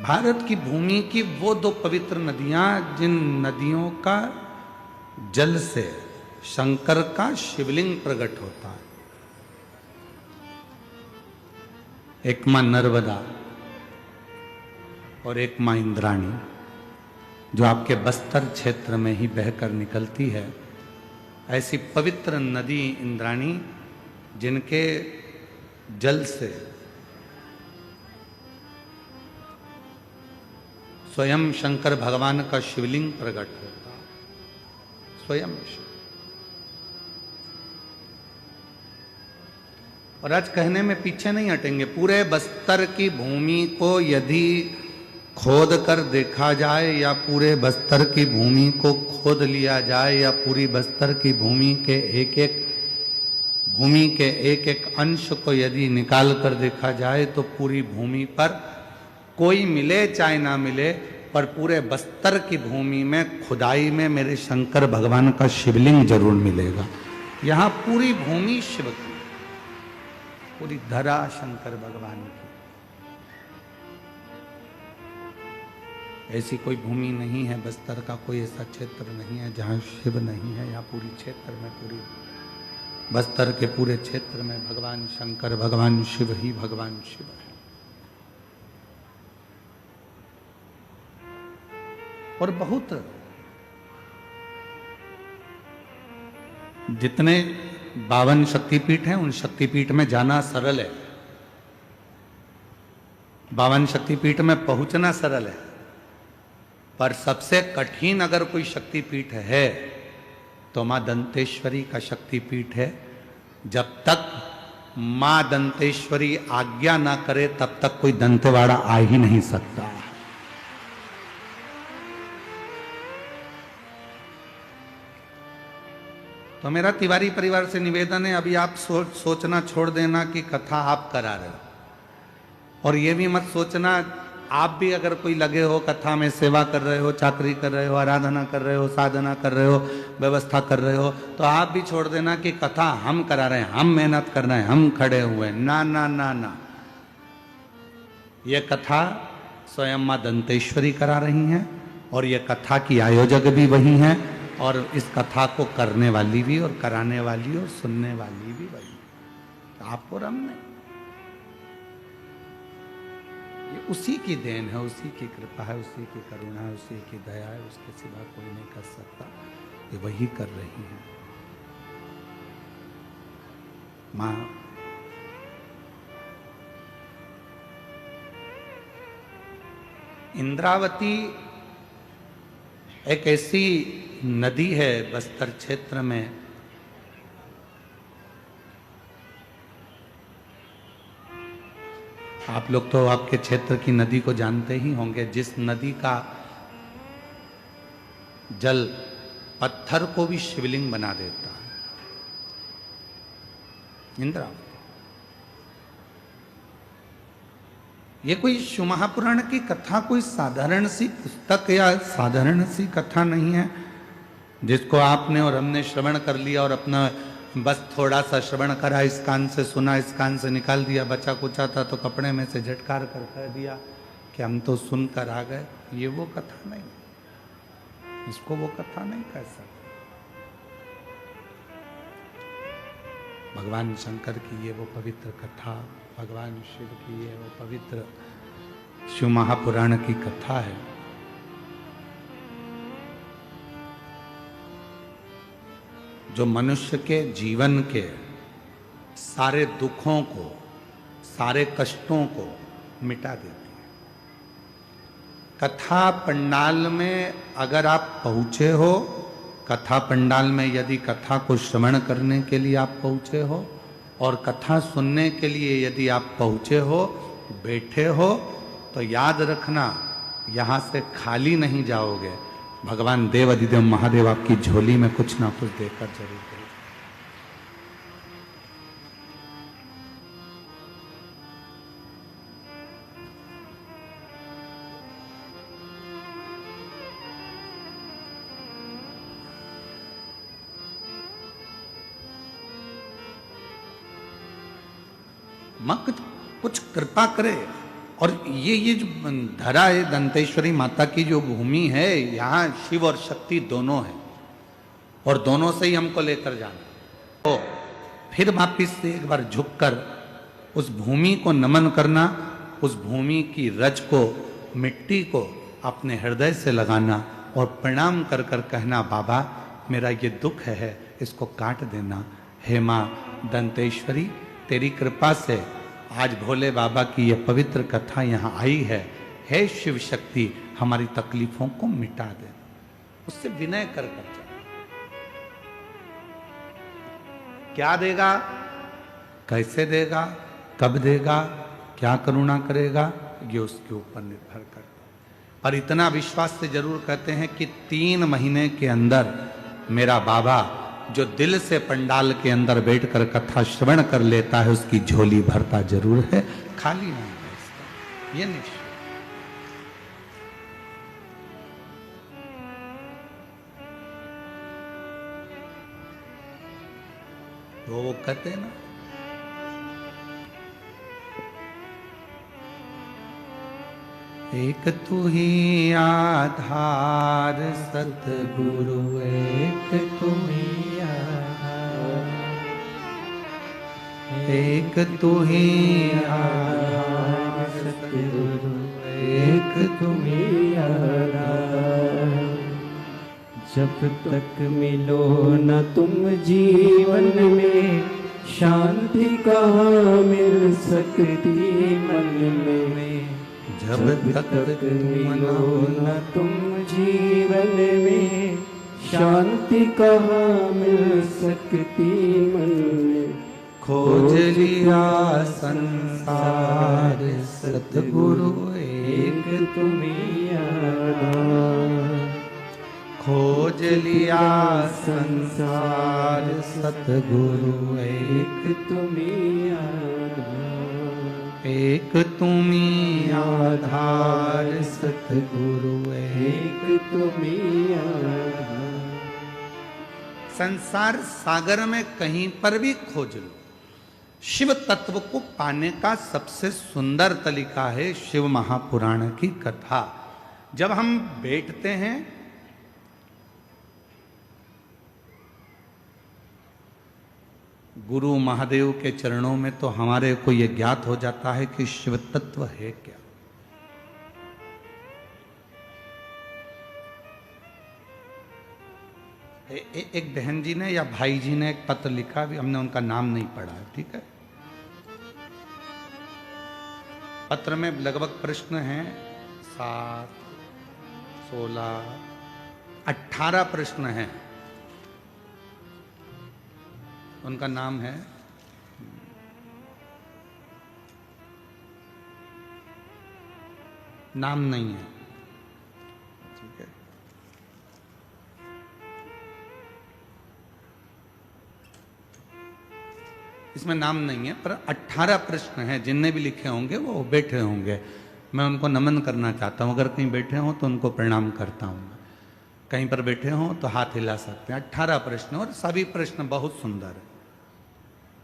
भारत की भूमि की वो दो पवित्र नदियां जिन नदियों का जल से शंकर का शिवलिंग प्रकट होता है, एक मां नर्मदा और एक मां इंद्राणी, जो आपके बस्तर क्षेत्र में ही बहकर निकलती है। ऐसी पवित्र नदी इंद्राणी जिनके जल से स्वयं शंकर भगवान का शिवलिंग प्रकट होता, स्वयं। और आज कहने में पीछे नहीं हटेंगे, पूरे बस्तर की भूमि को यदि खोद कर देखा जाए या पूरे बस्तर की भूमि को खोद लिया जाए या पूरी बस्तर की भूमि के एक एक अंश को यदि निकाल कर देखा जाए तो पूरी भूमि पर कोई मिले चाहे ना मिले, पर पूरे बस्तर की भूमि में खुदाई में मेरे शंकर भगवान का शिवलिंग जरूर मिलेगा। यहां पूरी भूमि शिव की, पूरी धरा शंकर भगवान की। ऐसी कोई भूमि नहीं है, बस्तर का कोई ऐसा क्षेत्र नहीं है जहां शिव नहीं है। या पूरी क्षेत्र में, पूरी बस्तर के पूरे क्षेत्र में भगवान शंकर, भगवान शिव ही भगवान शिव है। और बहुत जितने 52 शक्तिपीठ हैं, उन शक्तिपीठ में जाना सरल है, 52 शक्तिपीठ में पहुंचना सरल है, पर सबसे कठिन अगर कोई शक्तिपीठ है तो मां दंतेश्वरी का शक्तिपीठ है। जब तक मां दंतेश्वरी आज्ञा ना करे तब तक कोई दंतेवाड़ा आ ही नहीं सकता। तो मेरा तिवारी परिवार से निवेदन है, अभी आप सोचना छोड़ देना कि कथा आप करा रहे हो, और ये भी मत सोचना, आप भी अगर कोई लगे हो कथा में, सेवा कर रहे हो, चाकरी कर रहे हो, आराधना कर रहे हो, साधना कर रहे हो, व्यवस्था कर रहे हो, तो आप भी छोड़ देना कि कथा हम करा रहे हैं, हम मेहनत कर रहे हैं, हम खड़े हुए हैं। ना ना ना ना, ये कथा स्वयं मां दंतेश्वरी करा रही हैं, और ये कथा की आयोजक भी वही हैं, और इस कथा को करने वाली भी, और कराने वाली और सुनने वाली भी वही। आप और हम नहीं, ये उसी की देन है, उसी की कृपा है, उसी की करुणा है, उसी की दया है, उसके सिवा कोई नहीं कर सकता। ये वही कर रही है। मां इंद्रावती एक ऐसी नदी है बस्तर क्षेत्र में, आप लोग तो आपके क्षेत्र की नदी को जानते ही होंगे, जिस नदी का जल पत्थर को भी शिवलिंग बना देता है, इंद्रावती। ये कोई शिव महापुराण की कथा कोई साधारण सी पुस्तक या साधारण सी कथा नहीं है जिसको आपने और हमने श्रवण कर लिया और अपना बस थोड़ा सा श्रवण करा, इस कान से सुना, इस कान से निकाल दिया, बचा कुचा था तो कपड़े में से झटकार कर कह दिया कि हम तो सुनकर आ गए। ये वो कथा नहीं, इसको वो कथा नहीं कह सकते। भगवान शंकर की ये वो पवित्र कथा, भगवान शिव की ये वो पवित्र शिव महापुराण की कथा है। जो मनुष्य के जीवन के सारे दुखों को, सारे कष्टों को मिटा देती है। कथा पंडाल में अगर आप पहुंचे हो, कथा पंडाल में यदि कथा को श्रवण करने के लिए आप पहुंचे हो और कथा सुनने के लिए यदि आप पहुंचे हो, बैठे हो, तो याद रखना यहां से खाली नहीं जाओगे। भगवान देव अधिदेव महादेव आपकी झोली में कुछ ना कुछ देकर जरूर करें। मां कुछ कृपा करे और ये जो धरा है दंतेश्वरी माता की जो भूमि है, यहाँ शिव और शक्ति दोनों है और दोनों से ही हमको लेकर जाना। तो फिर वापिस से एक बार झुककर उस भूमि को नमन करना, उस भूमि की रज को, मिट्टी को अपने हृदय से लगाना और प्रणाम कर कर कहना, बाबा मेरा ये दुख है इसको काट देना। हे माँ दंतेश्वरी, तेरी कृपा से आज भोले बाबा की ये पवित्र कथा यहाँ आई है। हे शिव शक्ति, हमारी तकलीफों को मिटा दे। उससे विनय कर कर चल। क्या देगा, कैसे देगा, कब देगा, क्या करुणा करेगा, ये उसके ऊपर निर्भर करता है। पर इतना विश्वास से जरूर कहते हैं कि 3 महीने के अंदर मेरा बाबा जो दिल से पंडाल के अंदर बैठकर कथा श्रवण कर लेता है, उसकी झोली भरता जरूर है, खाली नहीं है इसका, ये निश्चय। तो वो कहते हैं ना, एक तू ही आधार सतगुरु, एक तू ही आधार, एक तू ही आधार सतगुरु, एक तू ही आधार। जब तक मिलो न तुम जीवन में, शांति कहाँ मिल सकती मन में। जब तक मिलो न तुम जीवन में, शांति कहाँ मिल सकती मन में। खोज लिया संसार सतगुरु, एक तुम्हीं आधार। खोज लिया संसार सतगुरु, एक तुम्हीं आधार। एक तुम्हीं आधार सतगुरु, एक तुम्हीं आधार। संसार सागर में कहीं पर भी खोज लो, शिव तत्व को पाने का सबसे सुंदर तरीका है शिव महापुराण की कथा। जब हम बैठते हैं गुरु महादेव के चरणों में, तो हमारे को यह ज्ञात हो जाता है कि शिव तत्व है क्या। एक बहन जी ने या भाई जी ने एक पत्र लिखा, भी हमने उनका नाम नहीं पढ़ा है, ठीक है। पत्र में लगभग प्रश्न हैं 7, 16, 18 प्रश्न हैं। उनका नाम है नाम नहीं है, ठीक है। इसमें नाम नहीं है, पर 18 प्रश्न हैं। जिनने भी लिखे होंगे वो बैठे होंगे, मैं उनको नमन करना चाहता हूँ। अगर कहीं बैठे हों तो उनको प्रणाम करता हूँ, कहीं पर बैठे हों तो हाथ हिला सकते हैं। 18 प्रश्न, और सभी प्रश्न बहुत सुंदर है।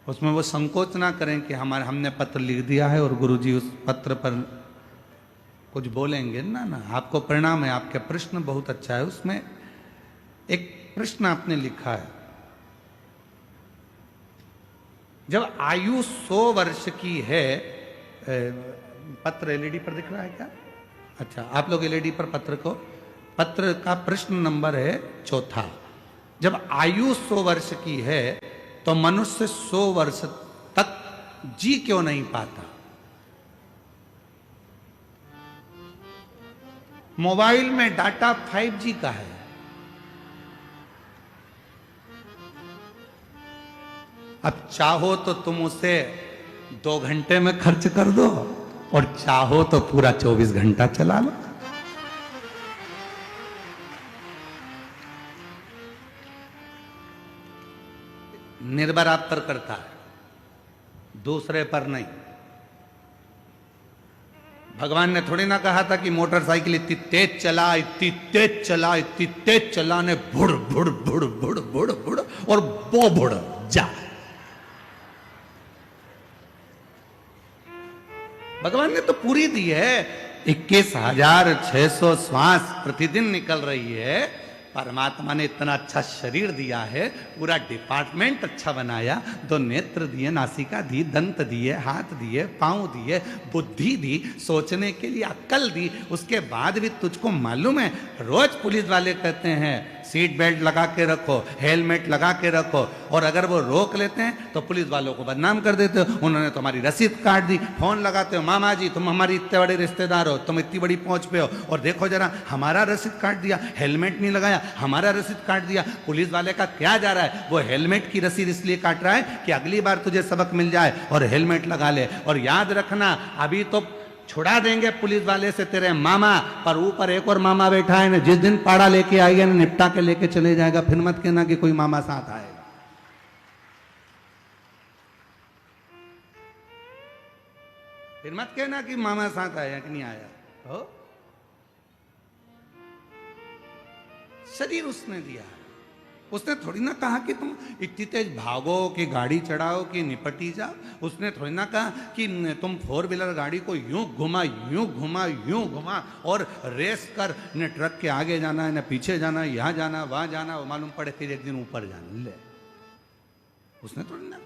उसमें वो संकोच ना करें कि हमने पत्र लिख दिया है और गुरुजी उस पत्र पर कुछ बोलेंगे, ना ना, आपको प्रणाम है, आपके प्रश्न बहुत अच्छा है। उसमें एक प्रश्न आपने लिखा है, जब आयु 100 वर्ष की है, पत्र एलईडी पर दिख रहा है क्या? अच्छा, आप लोग एलईडी पर पत्र का प्रश्न नंबर है 4। जब आयु 100 वर्ष की है तो मनुष्य 100 वर्ष तक जी क्यों नहीं पाता? मोबाइल में डाटा 5G का है, अब चाहो तो तुम उसे 2 घंटे में खर्च कर दो और चाहो तो पूरा 24 घंटा चला लो। निर्भर आप पर करता है, दूसरे पर नहीं। भगवान ने थोड़ी ना कहा था कि मोटरसाइकिल इतनी तेज चला, इतनी तेज चला, इतनी तेज चला ने बुड़ बुड़ बुड़ बुड़ बुड़ बुड़ और वो बुड़ जा। भगवान ने तो पूरी दी है। 21,600 श्वास प्रतिदिन निकल रही है। परमात्मा ने इतना अच्छा शरीर दिया है, पूरा डिपार्टमेंट अच्छा बनाया, 2 नेत्र दिए, नासिका दी, दंत दिए, हाथ दिए, पांव दिए, बुद्धि दी, सोचने के लिए अक्ल दी। उसके बाद भी तुझको मालूम है, रोज पुलिस वाले कहते हैं सीट बेल्ट लगा के रखो, हेलमेट लगा के रखो, और अगर वो रोक लेते हैं तो पुलिस वालों को बदनाम कर देते हो। उन्होंने तुम्हारी रसीद काट दी। फोन लगाते हो, मामा जी तुम हमारी इतने बड़े रिश्तेदार हो, तुम इतनी बड़ी पहुंच पे हो, और देखो जरा हमारा रसीद काट दिया, हेलमेट नहीं लगाया, हमारा रसीद काट दिया। पुलिस वाले का क्या जा रहा है, वो हेलमेट की रसीद इसलिए काट रहा है कि अगली बार तुझे सबक मिल जाए और हेलमेट लगा ले। और याद रखना, अभी तो छुड़ा देंगे पुलिस वाले से तेरे मामा, पर ऊपर एक और मामा बैठा है ना, जिस दिन पाड़ा लेके आएगा ना, निपटा के लेके चले जाएगा। फिर मत कहना कि कोई मामा साथ आएगा। फिर मत कहना कि मामा साथ आया कि नहीं आया हो। शरीर उसने दिया है, उसने थोड़ी ना कहा कि तुम इतनी तेज भागो, कि गाड़ी चढ़ाओ, कि निपटी जाओ। उसने थोड़ी ना कहा कि तुम 4 व्हीलर गाड़ी को यूं घुमा, यूं घुमा, यूं घुमा, और रेस कर, न ट्रक के आगे जाना है, न पीछे जाना है, यहाँ जाना, वहां जाना, वो मालूम पड़े फिर एक दिन ऊपर जाना। ले, उसने थोड़ी ना।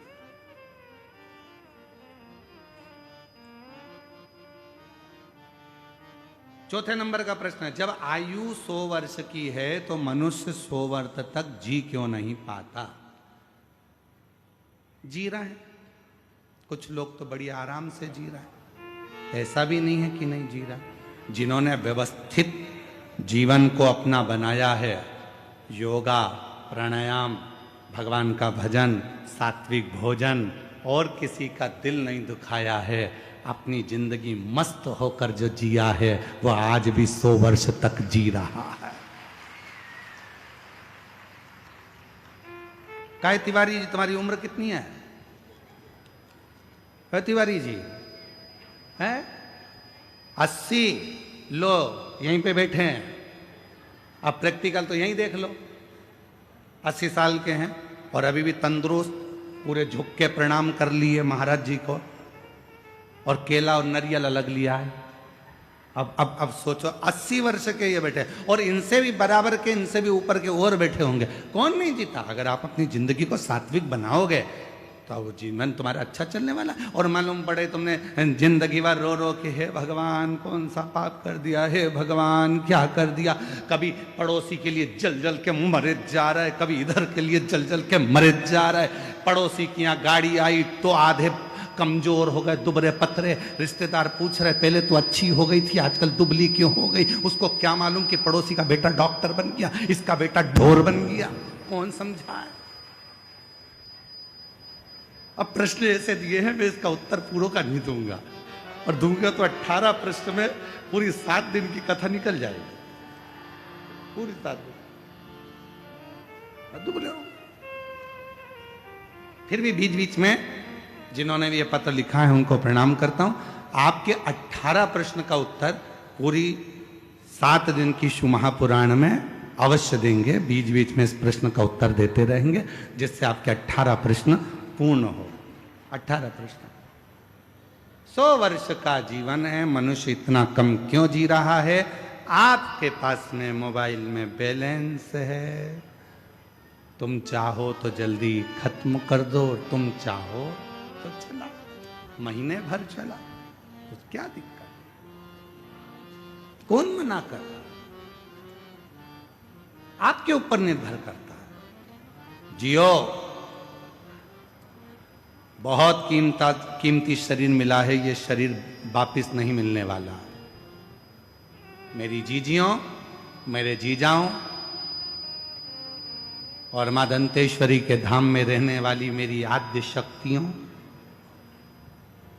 चौथे नंबर का प्रश्न है, जब आयु 100 वर्ष की है तो मनुष्य 100 वर्ष तक जी क्यों नहीं पाता? जी रहा है, कुछ लोग तो बड़ी आराम से जी रहा है, ऐसा भी नहीं है कि नहीं जी रहा। जिन्होंने व्यवस्थित जीवन को अपना बनाया है, योगा, प्राणायाम, भगवान का भजन, सात्विक भोजन, और किसी का दिल नहीं दुखाया है, अपनी जिंदगी मस्त होकर जो जिया है, वह आज भी 100 वर्ष तक जी रहा है। काय तिवारी जी, तुम्हारी उम्र कितनी है? काय तिवारी जी है 80। लो यहीं पे बैठे हैं, अब प्रैक्टिकल तो यहीं देख लो। 80 साल के हैं और अभी भी तंदुरुस्त, पूरे झुक के प्रणाम कर लिए महाराज जी को, और केला और नारियल अलग लिया है। अब सोचो 80 वर्ष के ये बैठे, और इनसे भी बराबर के, इनसे भी ऊपर के और बैठे होंगे। कौन नहीं जीता? अगर आप अपनी जिंदगी को सात्विक बनाओगे तो वो जीवन तुम्हारा अच्छा चलने वाला। और मालूम पड़े तुमने जिंदगी भर रो रो के, हे भगवान कौन सा पाप कर दिया, हे भगवान क्या कर दिया। कभी पड़ोसी के लिए जल जल के मरे जा रहा है, कभी इधर के लिए जल जल के मरे जा रहा है। पड़ोसी की यहाँ गाड़ी आई तो आधे कमजोर हो गए, दुबरे पतरे। रिश्तेदार पूछ रहे पहले तो अच्छी हो गई थी, आजकल दुबली क्यों हो गई। उसको क्या मालूम कि पड़ोसी का बेटा डॉक्टर बन गया, इसका बेटा ढोर बन गया। कौन समझाए? अब प्रश्न ऐसे दिए हैं, मैं इसका उत्तर पूरा का नहीं दूंगा, और दूंगा तो 18 प्रश्न में पूरी 7 दिन की कथा निकल जाएगी, पूरी 7 दिन दुबले हो। फिर भी बीच बीच में जिन्होंने भी ये पत्र लिखा है उनको प्रणाम करता हूं। आपके 18 प्रश्न का उत्तर पूरी 7 दिन की शिव महापुराण में अवश्य देंगे। बीच बीच में इस प्रश्न का उत्तर देते रहेंगे, जिससे आपके 18 प्रश्न पूर्ण हो। 18 प्रश्न। 100 वर्ष का जीवन है, मनुष्य इतना कम क्यों जी रहा है? आपके पास में मोबाइल में बैलेंस है, तुम चाहो तो जल्दी खत्म कर दो, तुम चाहो तो चला, महीने भर चला, तो क्या दिक्कत? कौन मना कर रहा? आपके ऊपर निर्भर करता है। जियो, बहुत कीमती शरीर मिला है, ये शरीर वापिस नहीं मिलने वाला है। मेरी जीजियों, मेरे जीजाओं, और मां दंतेश्वरी के धाम में रहने वाली मेरी आद्य शक्तियों,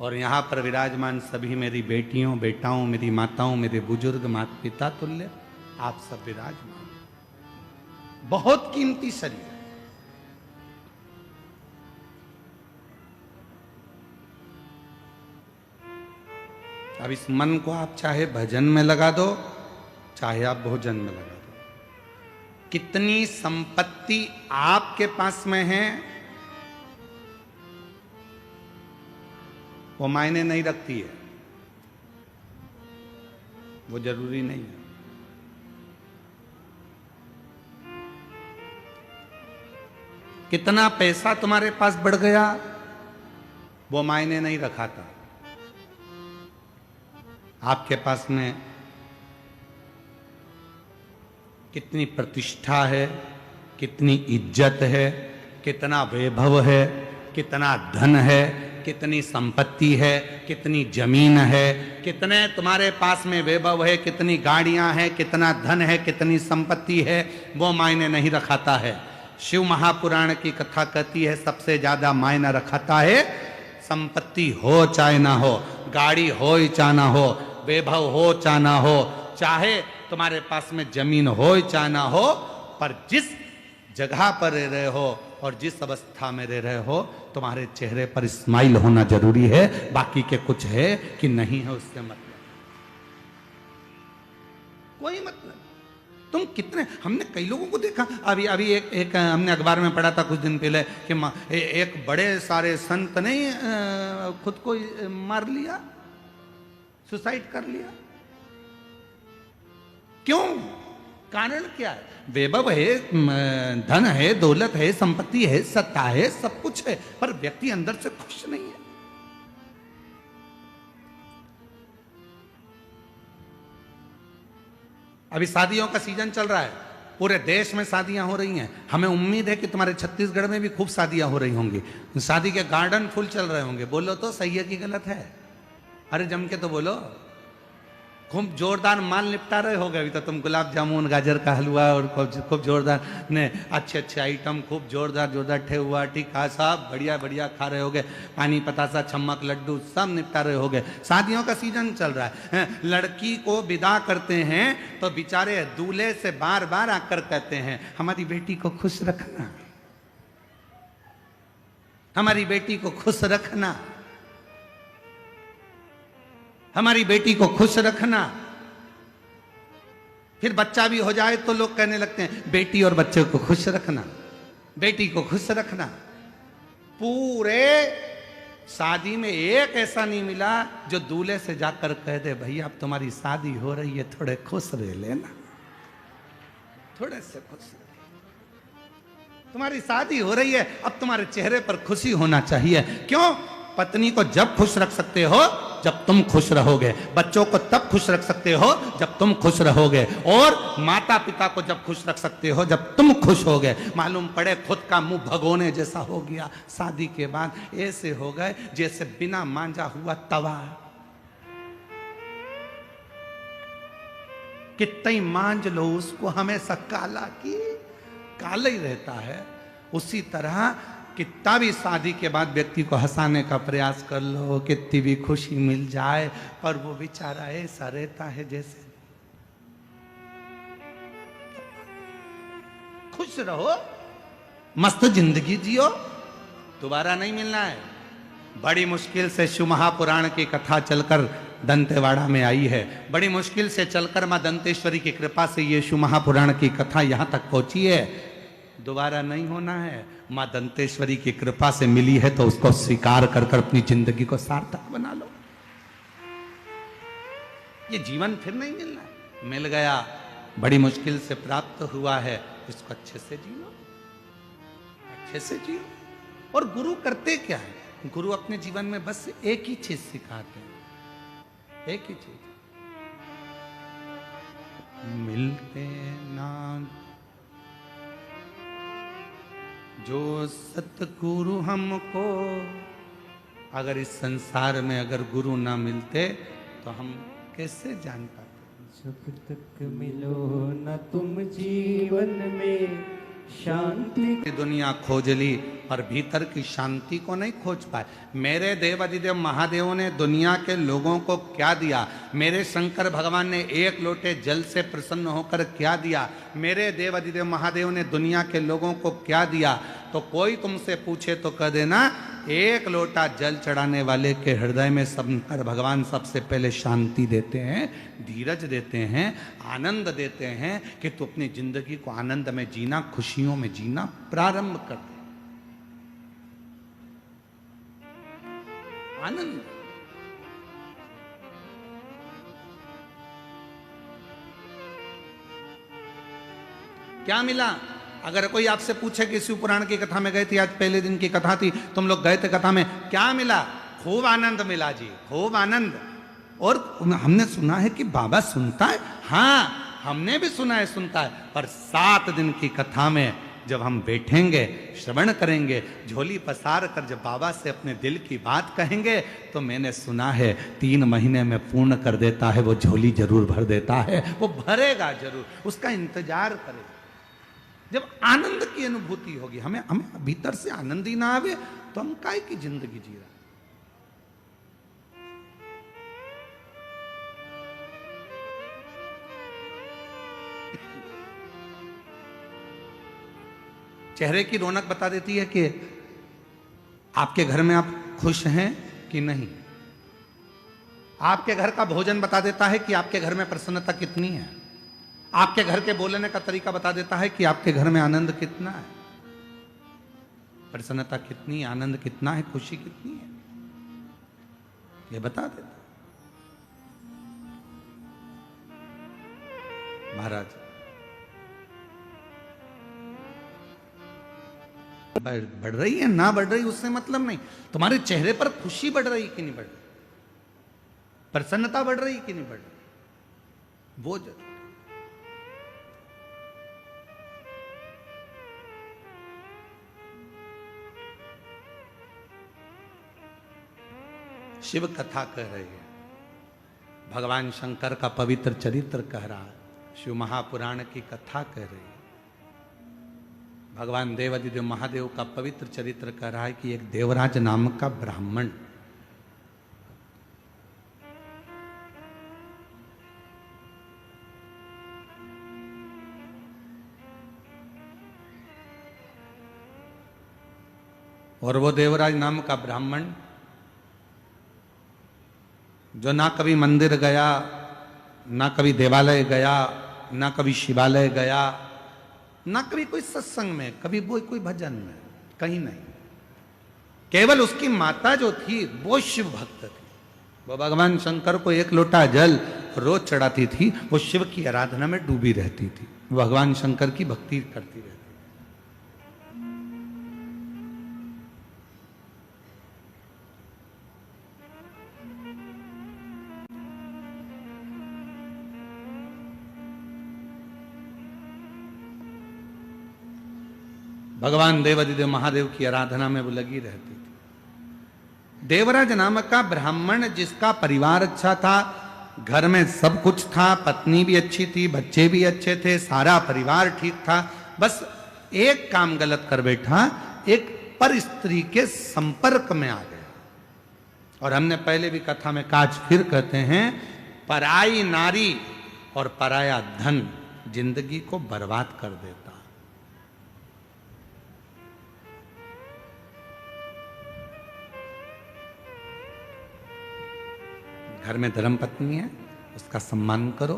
और यहाँ पर विराजमान सभी मेरी बेटियों, बेटाओं, मेरी माताओं, मेरे बुजुर्ग, माता पिता तुल्य, आप सब विराजमान। बहुत कीमती शरीर। अब इस मन को आप चाहे भजन में लगा दो, चाहे आप भोजन में लगा दो। कितनी संपत्ति आपके पास में है वो मायने नहीं रखती है। वो जरूरी नहीं है। कितना पैसा तुम्हारे पास बढ़ गया वो मायने नहीं रखाता। आपके पास में कितनी प्रतिष्ठा है, कितनी इज्जत है, कितना वैभव है, कितना धन है, कितनी संपत्ति है, कितनी जमीन है, कितने तुम्हारे पास में वैभव है, कितनी गाड़ियां हैं, कितना धन है, कितनी संपत्ति है, वो मायने नहीं रखाता है। शिव महापुराण की कथा कहती है सबसे ज्यादा मायना रखाता है संपत्ति हो चाहे ना हो, गाड़ी हो चाहे ना हो, वैभव हो चाहे ना हो, चाहे तुम्हारे पास में जमीन हो चाहे ना हो, पर जिस जगह पर रह रहे हो और जिस अवस्था में रह रहे हो तुम्हारे चेहरे पर स्माइल होना जरूरी है। बाकी के कुछ है कि नहीं है उससे मतलब कोई मतलब। तुम कितने, हमने कई लोगों को देखा, अभी अभी एक हमने अखबार में पढ़ा था कुछ दिन पहले कि एक बड़े सारे संत ने खुद को मार लिया, सुसाइड कर लिया। क्यों? कारण क्या है? वैभव है, धन है, दौलत है, संपत्ति है, सत्ता है, सब कुछ है, पर व्यक्ति अंदर से खुश नहीं है। अभी शादियों का सीजन चल रहा है, पूरे देश में शादियां हो रही हैं। हमें उम्मीद है कि तुम्हारे छत्तीसगढ़ में भी खूब शादियां हो रही होंगी, शादी के गार्डन फुल चल रहे होंगे। बोलो तो सही है कि गलत है? अरे जम के तो बोलो। खूब जोरदार माल निपटा रहे होगे अभी तो तुम, गुलाब जामुन, गाजर का हलवा और खूब जोरदार ने अच्छे अच्छे आइटम, खूब जोरदार ठेहुआ, टीका, सब बढ़िया बढ़िया खा रहे होगे। पानी पतासा, छम्मक, लड्डू सब निपटा रहे होगे। शादियों का सीजन चल रहा है। लड़की को विदा करते हैं तो बेचारे दूल्हे से बार बार आकर कहते हैं हमारी बेटी को खुश रखना, हमारी बेटी को खुश रखना, हमारी बेटी को खुश रखना। फिर बच्चा भी हो जाए तो लोग कहने लगते हैं बेटी और बच्चे को खुश रखना, बेटी को खुश रखना। पूरे शादी में एक ऐसा नहीं मिला जो दूल्हे से जाकर कह दे भैया अब तुम्हारी शादी हो रही है, थोड़े खुश रह लेना, थोड़े से खुश रह, तुम्हारी शादी हो रही है, अब तुम्हारे चेहरे पर खुशी होना चाहिए। क्यों? पत्नी को जब खुश रख सकते हो जब तुम खुश रहोगे, बच्चों को तब खुश रख सकते हो जब तुम खुश रहोगे, और माता पिता को जब खुश रख सकते हो जब तुम खुश होगे। मालूम पड़े खुद का मुंह भगोने जैसा हो गया, शादी के बाद ऐसे हो गए जैसे बिना मांजा हुआ तवा। कितना ही मांज लो उसको हमेशा काला की काला ही रहता है। उसी तरह कितना भी शादी के बाद व्यक्ति को हंसाने का प्रयास कर लो, कितनी भी खुशी मिल जाए, पर वो बेचारा ऐसा रहता है जैसे। खुश रहो, मस्त जिंदगी जियो, दोबारा नहीं मिलना है। बड़ी मुश्किल से शिव महापुराण की कथा चलकर दंतेवाड़ा में आई है, बड़ी मुश्किल से चलकर मां दंतेश्वरी की कृपा से ये शिव महापुराण की कथा यहां तक पहुंची है। दोबारा नहीं होना है। मां दंतेश्वरी की कृपा से मिली है तो उसको स्वीकार कर कर अपनी जिंदगी को सार्थक बना लो। ये जीवन फिर नहीं मिलना है, मिल गया, बड़ी मुश्किल से प्राप्त हुआ है, इसको अच्छे से जियो, अच्छे से जियो। और गुरु करते क्या है? गुरु अपने जीवन में बस एक ही चीज सिखाते हैं, एक ही चीज, मिलते ना जो सतगुरु हमको। अगर इस संसार में अगर गुरु ना मिलते तो हम कैसे जान पाते? जब तक मिलो न तुम जीवन में शांति। दुनिया खोज ली पर भीतर की शांति को नहीं खोज पाए। मेरे देव अधिदेव महादेव ने दुनिया के लोगों को क्या दिया? मेरे शंकर भगवान ने एक लोटे जल से प्रसन्न होकर क्या दिया? मेरे देव अधिदेव महादेव ने दुनिया के लोगों को क्या दिया? तो कोई तुमसे पूछे तो कह देना एक लोटा जल चढ़ाने वाले के हृदय में शंकर भगवान सबसे पहले शांति देते हैं, धीरज देते हैं, आनंद देते हैं कि तू अपनी जिंदगी को आनंद में जीना, खुशियों में जीना प्रारंभ कर दे। आनंद। क्या मिला? अगर कोई आपसे पूछे कि शिव पुराण की कथा में गए थे, आज पहले दिन की कथा थी, तुम लोग गए थे कथा में, क्या मिला? खूब आनंद मिला जी, खूब आनंद। और हमने सुना है कि बाबा सुनता है, हाँ हमने भी सुना है सुनता है, पर 7 दिन की कथा में जब हम बैठेंगे, श्रवण करेंगे, झोली पसार कर जब बाबा से अपने दिल की बात कहेंगे, तो मैंने सुना है 3 महीने में पूर्ण कर देता है, वो झोली जरूर भर देता है, वो भरेगा जरूर, उसका इंतजार करेगा। जब आनंद की अनुभूति होगी, हमें भीतर से आनंद ही ना आवे तो हम काय की जिंदगी जी रहे। चेहरे की रौनक बता देती है कि आपके घर में आप खुश हैं कि नहीं। आपके घर का भोजन बता देता है कि आपके घर में प्रसन्नता कितनी है। आपके घर के बोलने का तरीका बता देता है कि आपके घर में आनंद कितना है, प्रसन्नता कितनी, आनंद कितना है, खुशी कितनी है, ये बता देता। महाराज बढ़ रही है ना बढ़ रही उससे मतलब नहीं, तुम्हारे चेहरे पर खुशी बढ़ रही कि नहीं बढ़ रही, प्रसन्नता बढ़ रही कि नहीं बढ़ रही, वो जरूर। शिव कथा कह रही है, भगवान शंकर का पवित्र चरित्र कह रहा है, शिव महापुराण की कथा कह रही है, भगवान देवादिदेव महादेव का पवित्र चरित्र कह रहा है कि एक देवराज नाम का ब्राह्मण और वो देवराज नाम का ब्राह्मण जो ना कभी मंदिर गया, ना कभी देवालय गया, ना कभी शिवालय गया, ना कभी कोई सत्संग में, कभी कोई भजन में, कहीं नहीं, केवल उसकी माता जो थी वो शिव भक्त थी। वो भगवान शंकर को 1 लोटा जल रोज चढ़ाती थी, वो शिव की आराधना में डूबी रहती थी, भगवान शंकर की भक्ति करती रहती। भगवान देवादिदेव महादेव की आराधना में वो लगी रहती थी। देवराज नामक का ब्राह्मण जिसका परिवार अच्छा था, घर में सब कुछ था, पत्नी भी अच्छी थी, बच्चे भी अच्छे थे, सारा परिवार ठीक था, बस एक काम गलत कर बैठा, एक पर स्त्री के संपर्क में आ गया। और हमने पहले भी कथा में काज फिर कहते हैं, पराई नारी और पराया धन जिंदगी को बर्बाद कर देता। घर में धर्म पत्नी है, उसका सम्मान करो,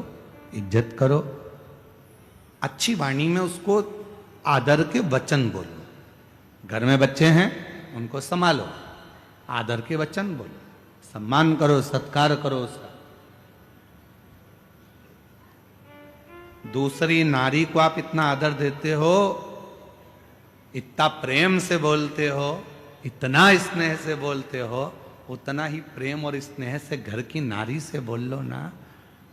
इज्जत करो, अच्छी वाणी में उसको आदर के वचन बोलो। घर में बच्चे हैं, उनको संभालो, आदर के वचन बोलो, सम्मान करो, सत्कार करो उसका। दूसरी नारी को आप इतना आदर देते हो, इतना प्रेम से बोलते हो, इतना स्नेह से बोलते हो, उतना ही प्रेम और स्नेह से घर की नारी से बोल लो ना,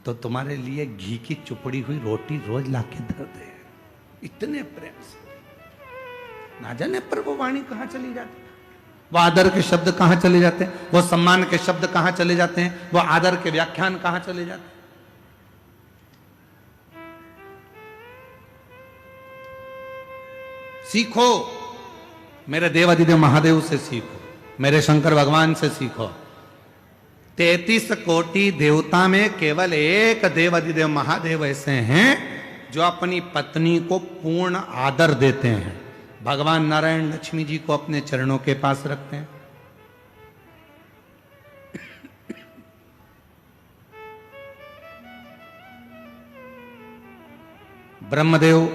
तो तुम्हारे लिए घी की चुपड़ी हुई रोटी रोज लाके धर दे, इतने प्रेम से। ना जाने पर वो वाणी कहां चली जाती है, वो आदर के शब्द कहां चले जाते हैं, वो सम्मान के शब्द कहां चले जाते हैं, वो आदर के व्याख्यान कहां चले जाते हैं। सीखो, मेरे देवादिदेव महादेव से सीखो, मेरे शंकर भगवान से सीखो। 33 कोटि देवता में केवल एक देवादिदेव महादेव ऐसे हैं जो अपनी पत्नी को पूर्ण आदर देते हैं। भगवान नारायण लक्ष्मी जी को अपने चरणों के पास रखते हैं। ब्रह्मदेव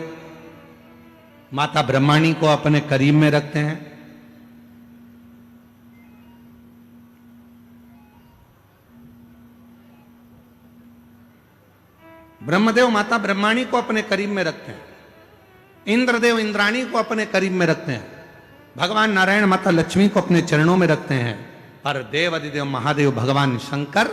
माता ब्रह्माणी को अपने करीब में रखते हैं। ब्रह्मदेव माता ब्रह्माणी को अपने करीब में रखते हैं। इंद्रदेव इंद्राणी को अपने करीब में रखते हैं, भगवान नारायण माता लक्ष्मी को अपने चरणों में रखते हैं, पर देव अधिदेव महादेव भगवान शंकर,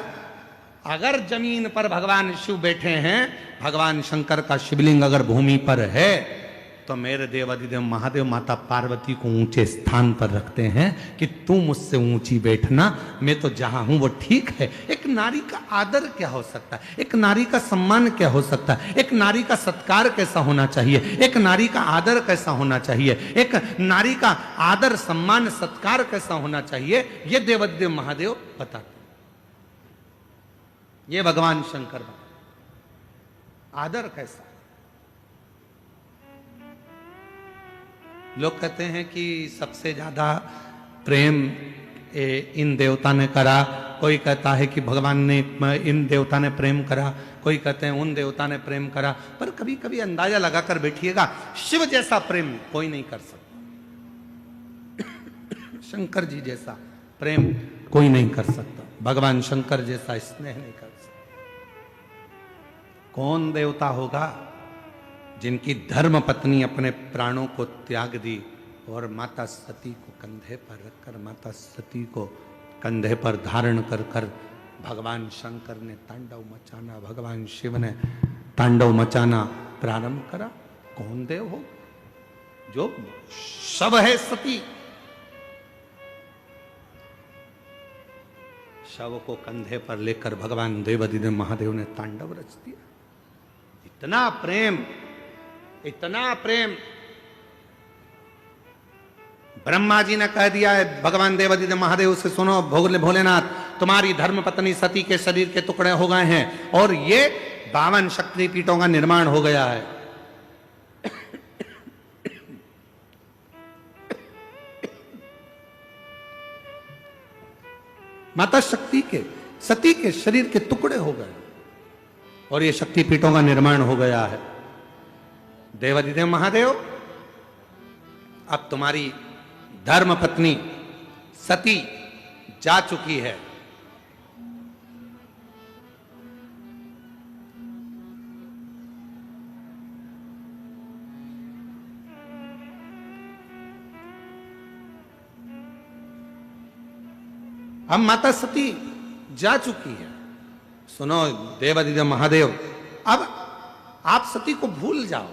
अगर जमीन पर भगवान शिव बैठे हैं, भगवान शंकर का शिवलिंग अगर भूमि पर है, तो मेरे देव अधिदेव महादेव माता पार्वती को ऊंचे स्थान पर रखते हैं कि तू मुझसे ऊंची बैठना, मैं तो जहां हूं वो ठीक है। एक नारी का आदर क्या हो सकता है, एक नारी का सम्मान क्या हो सकता है, एक नारी का सत्कार कैसा होना चाहिए, एक नारी का आदर कैसा होना चाहिए, एक नारी का आदर सम्मान सत्कार कैसा होना चाहिए, ये देव अधिदेव महादेव बताते, ये भगवान शंकर बताते आदर कैसा। लोग कहते हैं कि सबसे ज्यादा प्रेम इन देवता ने करा, कोई कहता है कि भगवान ने इन देवता ने प्रेम करा, कोई कहते हैं उन देवता ने प्रेम करा, पर कभी कभी अंदाजा लगाकर बैठिएगा, शिव जैसा प्रेम कोई नहीं कर सकता, शंकर जी जैसा प्रेम कोई नहीं कर सकता, भगवान शंकर जैसा स्नेह नहीं कर सकता। कौन देवता होगा जिनकी धर्म पत्नी अपने प्राणों को त्याग दी और माता सती को कंधे पर रखकर, माता सती को कंधे पर धारण कर कर भगवान शंकर ने तांडव मचाना, भगवान शिव ने तांडव मचाना प्रारंभ करा। कौन देव हो जो शव है सती, शव को कंधे पर लेकर भगवान देव अधिदेव महादेव ने तांडव रच दिया। इतना प्रेम, इतना प्रेम। ब्रह्मा जी ने कह दिया है भगवान देव अधिदेव महादेव से, सुनो भोलेनाथ, तुम्हारी धर्म पत्नी सती के शरीर के टुकड़े हो गए हैं और ये 52 शक्तिपीठों का निर्माण हो गया है। माता शक्ति के, सती के शरीर के टुकड़े हो गए और ये शक्तिपीठों का निर्माण हो गया है। देव अधिदेव महादेव, अब तुम्हारी धर्म पत्नी सती जा चुकी है, अब माता सती जा चुकी है। सुनो देव अधिदेव महादेव, अब आप सती को भूल जाओ।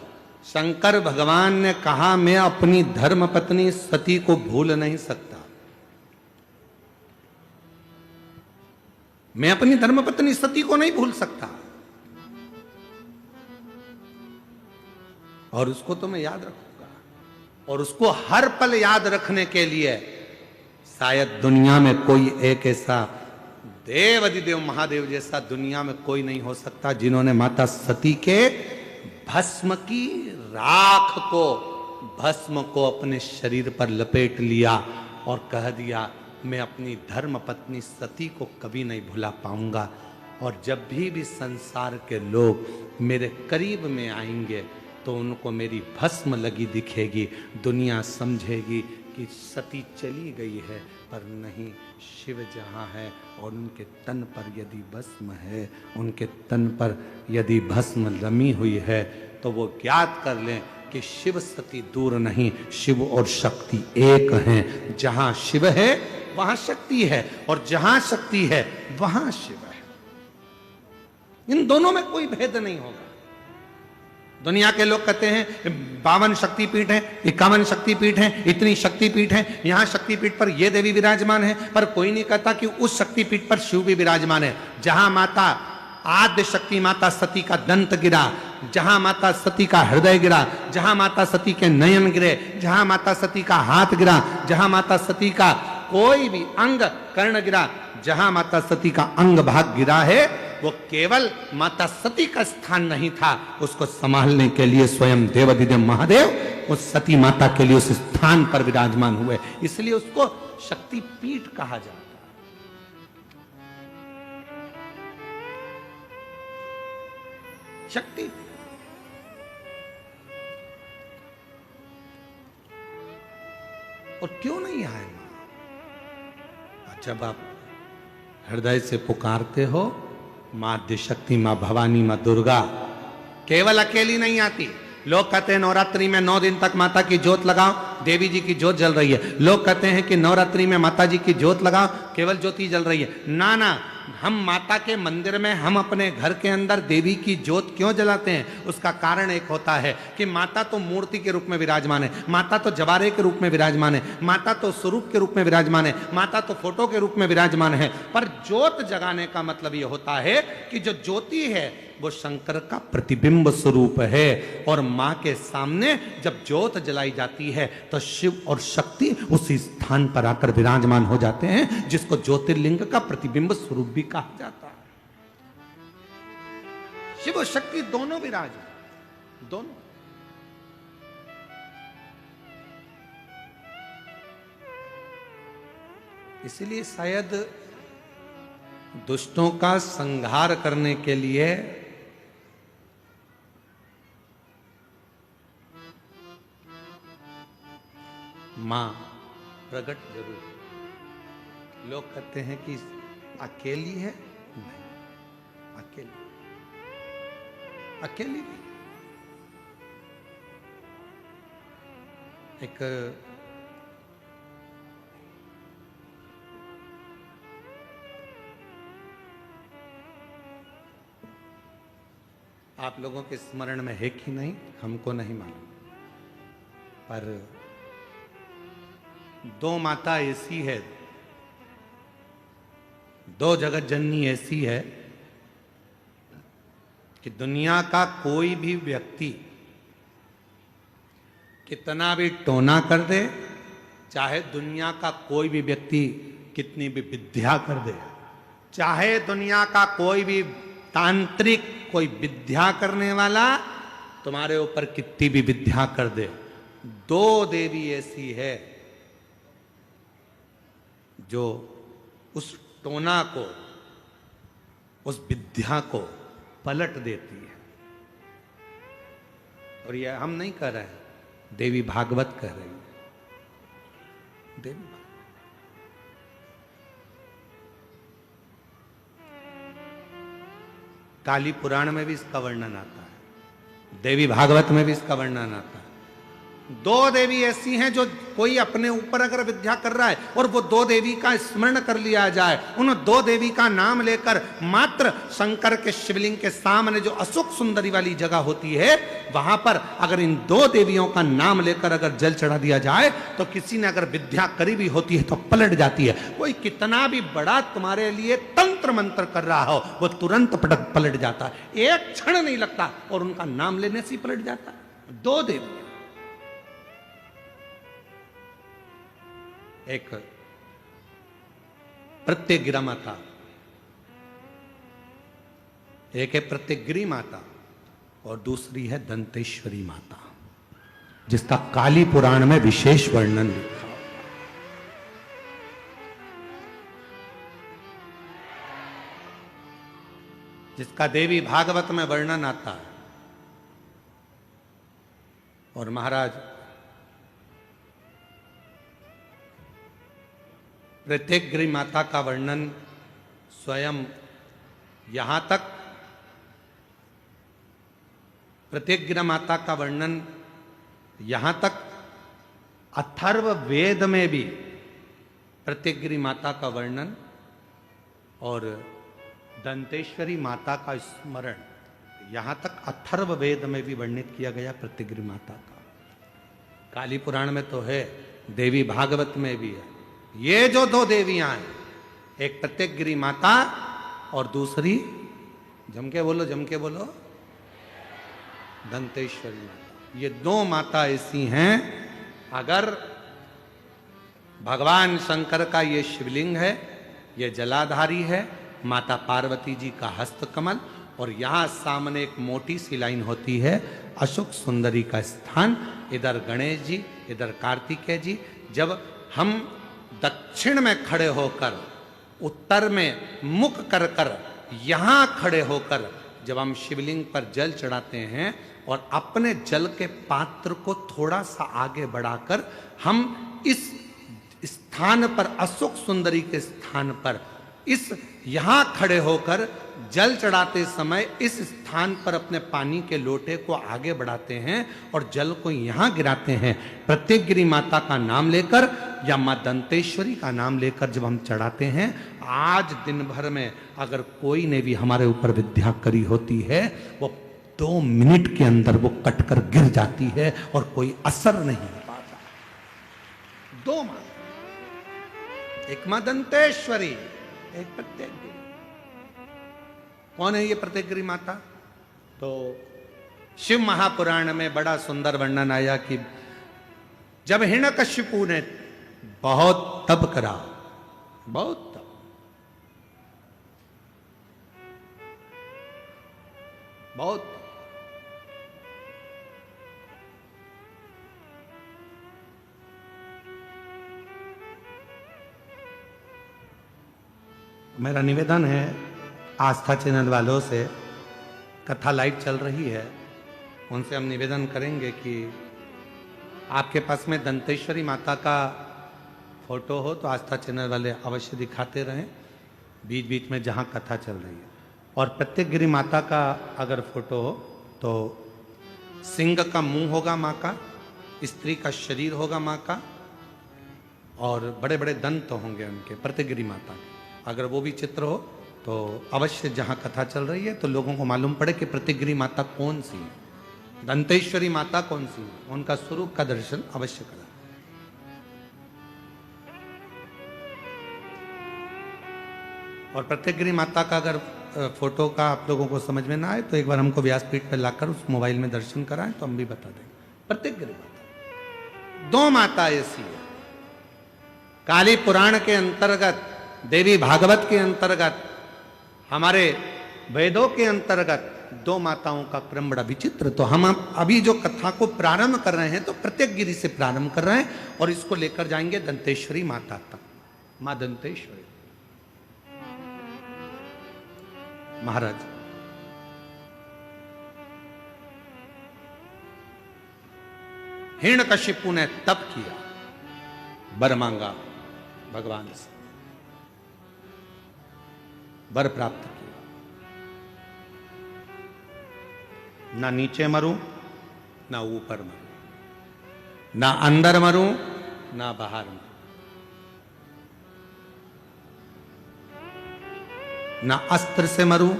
शंकर भगवान ने कहा मैं अपनी धर्म पत्नी सती को भूल नहीं सकता, मैं अपनी धर्म पत्नी सती को नहीं भूल सकता, और उसको तो मैं याद रखूंगा, और उसको हर पल याद रखने के लिए शायद दुनिया में कोई एक ऐसा देव अधिदेव महादेव जैसा दुनिया में कोई नहीं हो सकता जिन्होंने माता सती के भस्म की राख को, भस्म को अपने शरीर पर लपेट लिया और कह दिया मैं अपनी धर्म पत्नी सती को कभी नहीं भुला पाऊंगा, और जब भी संसार के लोग मेरे करीब में आएंगे तो उनको मेरी भस्म लगी दिखेगी, दुनिया समझेगी कि सती चली गई है, पर नहीं, शिव जहाँ है और उनके तन पर यदि भस्म है, उनके तन पर यदि भस्म लमी हुई है, तो वो ज्ञात कर लें कि शिव सती दूर नहीं, शिव और शक्ति एक हैं। जहाँ शिव है वहाँ शक्ति है, और जहाँ शक्ति है वहाँ शिव है। इन दोनों में कोई भेद नहीं होगा। दुनिया के लोग कहते हैं 52 शक्तिपीठ हैं, 51 शक्तिपीठ हैं, इतनी शक्तिपीठ हैं, यहाँ शक्तिपीठ पर ये देवी विराजमान है, पर कोई नहीं कहता कि उस शक्तिपीठ पर शिव भी विराजमान है। जहां माता आद्य शक्ति माता सती का दंत गिरा, जहां माता सती का हृदय गिरा, जहां माता सती के नयन गिरे, जहां माता सती का हाथ गिरा, जहां माता सती का कोई भी अंग कर्ण गिरा, जहां माता सती का अंग भाग गिरा है, वो केवल माता सती का स्थान नहीं था, उसको संभालने के लिए स्वयं देव अधिदेव महादेव उस सती माता के लिए उस स्थान पर विराजमान हुए, इसलिए उसको शक्तिपीठ कहा जाता है। शक्ति और क्यों नहीं आए? जब आप हृदय से पुकारते हो, माँ आद्य शक्ति, माँ भवानी, माँ दुर्गा केवल अकेली नहीं आती, लोग कहते हैं नवरात्रि में 9 दिन तक माता की जोत लगाओ, देवी जी की जोत जल रही है। लोग कहते हैं कि नवरात्रि में माता जी की जोत लगाओ, केवल ज्योति जल रही है। ना ना, हम माता के मंदिर में, हम अपने घर के अंदर देवी की जोत क्यों जलाते हैं? उसका कारण एक होता है कि माता तो मूर्ति के रूप में विराजमान है, माता तो जवारे के रूप में विराजमान है, माता तो स्वरूप के रूप में विराजमान है, माता तो फोटो के रूप में विराजमान है। पर जोत जगाने का मतलब यह होता है कि जो ज्योति है वो शंकर का प्रतिबिंब स्वरूप है, और मां के सामने जब ज्योत जलाई जाती है तो शिव और शक्ति उसी स्थान पर आकर विराजमान हो जाते हैं, जिसको ज्योतिर्लिंग का प्रतिबिंब स्वरूप भी कहा जाता है। शिव और शक्ति दोनों विराजमान, दोनों। इसीलिए शायद दुष्टों का संहार करने के लिए मां प्रकट जरूर। लोग कहते हैं कि अकेली है, नहीं, अकेली अकेली नहीं। एक आप लोगों के स्मरण में है कि नहीं हमको नहीं मालूम, पर 2 माता ऐसी है, 2 जगत जननी ऐसी है कि दुनिया का कोई भी व्यक्ति कितना भी टोना कर दे, चाहे दुनिया का कोई भी व्यक्ति कितनी भी विद्या कर दे, चाहे दुनिया का कोई भी तांत्रिक, कोई विद्या करने वाला तुम्हारे ऊपर कितनी भी विद्या कर दे, 2 देवी ऐसी है जो उस टोना को, उस विद्या को पलट देती है। और यह हम नहीं कह रहे हैं, देवी भागवत कह रही है। देवी काली पुराण में भी इसका वर्णन आता है, देवी भागवत में भी इसका वर्णन आता है। 2 देवी ऐसी हैं जो कोई अपने ऊपर अगर विद्या कर रहा है और वो 2 देवी का स्मरण कर लिया जाए, उन 2 देवी का नाम लेकर मात्र शंकर के शिवलिंग के सामने जो अशोक सुंदरी वाली जगह होती है, वहां पर अगर इन 2 देवियों का नाम लेकर अगर जल चढ़ा दिया जाए तो किसी ने अगर विद्या करी भी होती है तो पलट जाती है। कोई कितना भी बड़ा तुम्हारे लिए तंत्र मंत्र कर रहा हो, वो तुरंत पलट जाता है, एक क्षण नहीं लगता और उनका नाम लेने से ही पलट जाता है। 2 देवी, एक प्रत्यग्रा माता, एक है प्रत्यग्री माता और दूसरी है दंतेश्वरी माता, जिसका काली पुराण में विशेष वर्णन लिखा। जिसका देवी भागवत में वर्णन आता है। और महाराज प्रत्यग्री माता का वर्णन स्वयं यहां तक, प्रत्यग्रा माता का वर्णन यहां तक अथर्व वेद में भी प्रत्यग्री माता का वर्णन और दंतेश्वरी माता का स्मरण यहां तक अथर्व वेद में भी वर्णित किया गया प्रत्यग्री माता का। काली पुराण में तो है, देवी भागवत में भी है। ये जो 2 देवियां हैं, एक प्रत्यग्री माता और दूसरी, जम के बोलो, दंतेश्वरी माता। ये 2 माता ऐसी हैं, अगर भगवान शंकर का ये शिवलिंग है, ये जलाधारी है, माता पार्वती जी का हस्तकमल, और यहां सामने एक मोटी सी लाइन होती है अशोक सुंदरी का स्थान, इधर गणेश जी, इधर कार्तिकेय जी। जब हम दक्षिण में खड़े होकर, उत्तर में मुख कर कर, यहां खड़े होकर जब हम शिवलिंग पर जल चढ़ाते हैं और अपने जल के पात्र को थोड़ा सा आगे बढ़ाकर हम इस स्थान पर, अशोक सुंदरी के स्थान पर, इस यहां खड़े होकर जल चढ़ाते समय इस स्थान पर अपने पानी के लोटे को आगे बढ़ाते हैं और जल को यहां गिराते हैं। प्रत्येक गिरी माता का नाम लेकर या मां दंतेश्वरी का नाम लेकर जब हम चढ़ाते हैं, आज दिन भर में अगर कोई ने भी हमारे ऊपर विद्या करी होती है, वो 2 मिनट के अंदर वो कटकर गिर जाती है और कोई असर नहीं हो पाता। 2 मां, एक मां दंतेश्वरी, एक प्रत्येकगिरी। कौन है ये प्रत्येकगिरी माता? तो शिव महापुराण में बड़ा सुंदर वर्णन आया कि जब हिरण्यकशिपु ने बहुत तप करा, बहुत तप, बहुत मेरा निवेदन है आस्था चैनल वालों से, कथा लाइव चल रही है, उनसे हम निवेदन करेंगे कि आपके पास में दंतेश्वरी माता का फोटो हो तो आस्था चैनल वाले अवश्य दिखाते रहें बीच बीच में जहाँ कथा चल रही है। और प्रत्येकगिरी माता का अगर फोटो हो तो सिंह का मुंह होगा माँ का, स्त्री का शरीर होगा माँ का, और बड़े बड़े दंत होंगे उनके, प्रत्येकगिरी माता के। अगर वो भी चित्र हो तो अवश्य जहाँ कथा चल रही है तो लोगों को मालूम पड़े कि प्रत्येकगिरी माता कौन सी है, दंतेश्वरी माता कौन सी है, उनका स्वरूप का दर्शन अवश्य करें। और प्रत्येकगिरी माता का अगर फोटो का आप लोगों को समझ में ना आए तो एक बार हमको व्यासपीठ पर लाकर उस मोबाइल में दर्शन कराएं तो हम भी बता देंगे। प्रत्येकगिरी माता 2 माता ऐसी है। काली पुराण के अंतर्गत, देवी भागवत के अंतर्गत, हमारे वेदों के अंतर्गत 2 माताओं का क्रम बड़ा विचित्र। तो हम अभी जो कथा को प्रारंभ कर रहे हैं तो प्रत्येकगिरी से प्रारंभ कर रहे हैं और इसको लेकर जाएंगे दंतेश्वरी माता तक। मां दंतेश्वरी महाराज, हिरण्यकशिपु ने तप किया, वर मांगा भगवान से, वर प्राप्त किया। ना नीचे मरूं, ना ऊपर मरूं, ना अंदर मरूं, ना बाहर मरूं, ना अस्त्र से मरूं,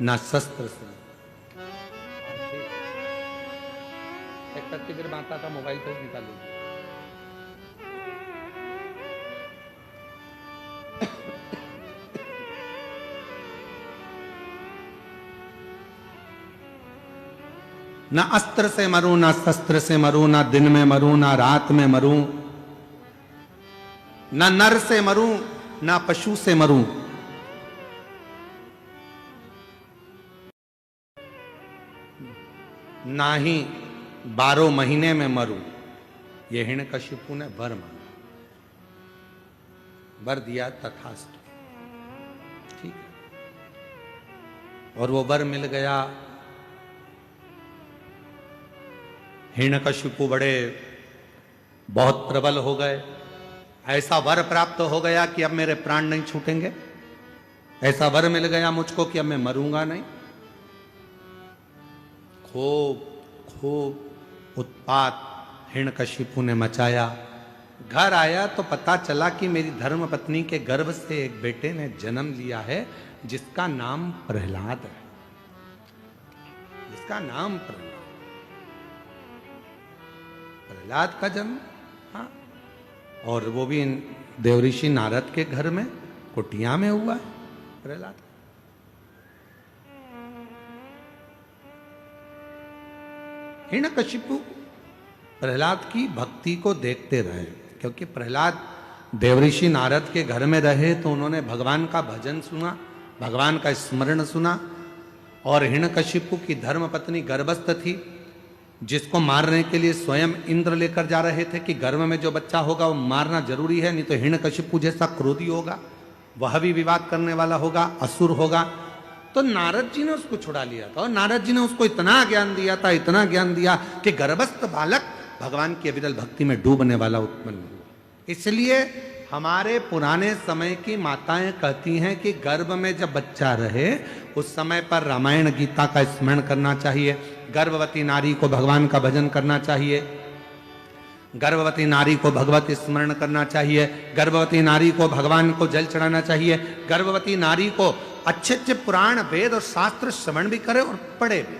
ना शस्त्र से मरूं। एक प्रत्येकगिरी माता का मोबाइल पर निकाल लीजिए। ना अस्त्र से मरूं, ना शस्त्र से मरूं, ना दिन में मरूं, ना रात में मरूं, ना नर से मरूं, ना पशु से मरूं, ना ही 12 महीने में मरूं। ये हिरण्यकशिपु ने वर मांगा, वर दिया तथास्तु, ठीक है। और वो वर मिल गया। हिरण्यकशिपु बड़े बहुत प्रबल हो गए। ऐसा वर प्राप्त हो गया कि अब मेरे प्राण नहीं छूटेंगे। ऐसा वर मिल गया मुझको कि अब मैं मरूंगा नहीं। खूब खूब उत्पात हिरण्यकशिपु ने मचाया। घर आया तो पता चला कि मेरी धर्म पत्नी के गर्भ से एक बेटे ने जन्म लिया है जिसका नाम प्रहलाद है, जिसका नाम प्रहलाद का जन्म। हाँ, और वो भी देवऋषि नारद के घर में कुटिया में हुआ है प्रहलाद। हिरण्यकशिपु प्रहलाद की भक्ति को देखते रहे, क्योंकि प्रहलाद देवऋषि नारद के घर में रहे तो उन्होंने भगवान का भजन सुना, भगवान का स्मरण सुना। और हिरण्यकशिपु की धर्मपत्नी गर्भस्थ थी, जिसको मारने के लिए स्वयं इंद्र लेकर जा रहे थे कि गर्भ में जो बच्चा होगा वो मारना जरूरी है, नहीं तो हिरण्यकशिपु जैसा क्रोधी होगा, वह भी विवाद करने वाला होगा, असुर होगा। तो नारद जी ने उसको छुड़ा लिया था और नारद जी ने उसको इतना ज्ञान दिया था, इतना ज्ञान दिया कि गर्भस्थ बालक भगवान की अविरल भक्ति में डूबने वाला उत्पन्न हुआ। इसलिए हमारे पुराने समय की माताएं कहती हैं कि गर्भ में जब बच्चा रहे उस समय पर रामायण गीता का स्मरण करना चाहिए, गर्भवती नारी को भगवान का भजन करना चाहिए, गर्भवती नारी को भगवत स्मरण करना चाहिए, गर्भवती नारी को भगवान को जल चढ़ाना चाहिए, गर्भवती नारी को अच्छे अच्छे पुराण वेद और शास्त्र श्रवण भी करे और पढ़े भी।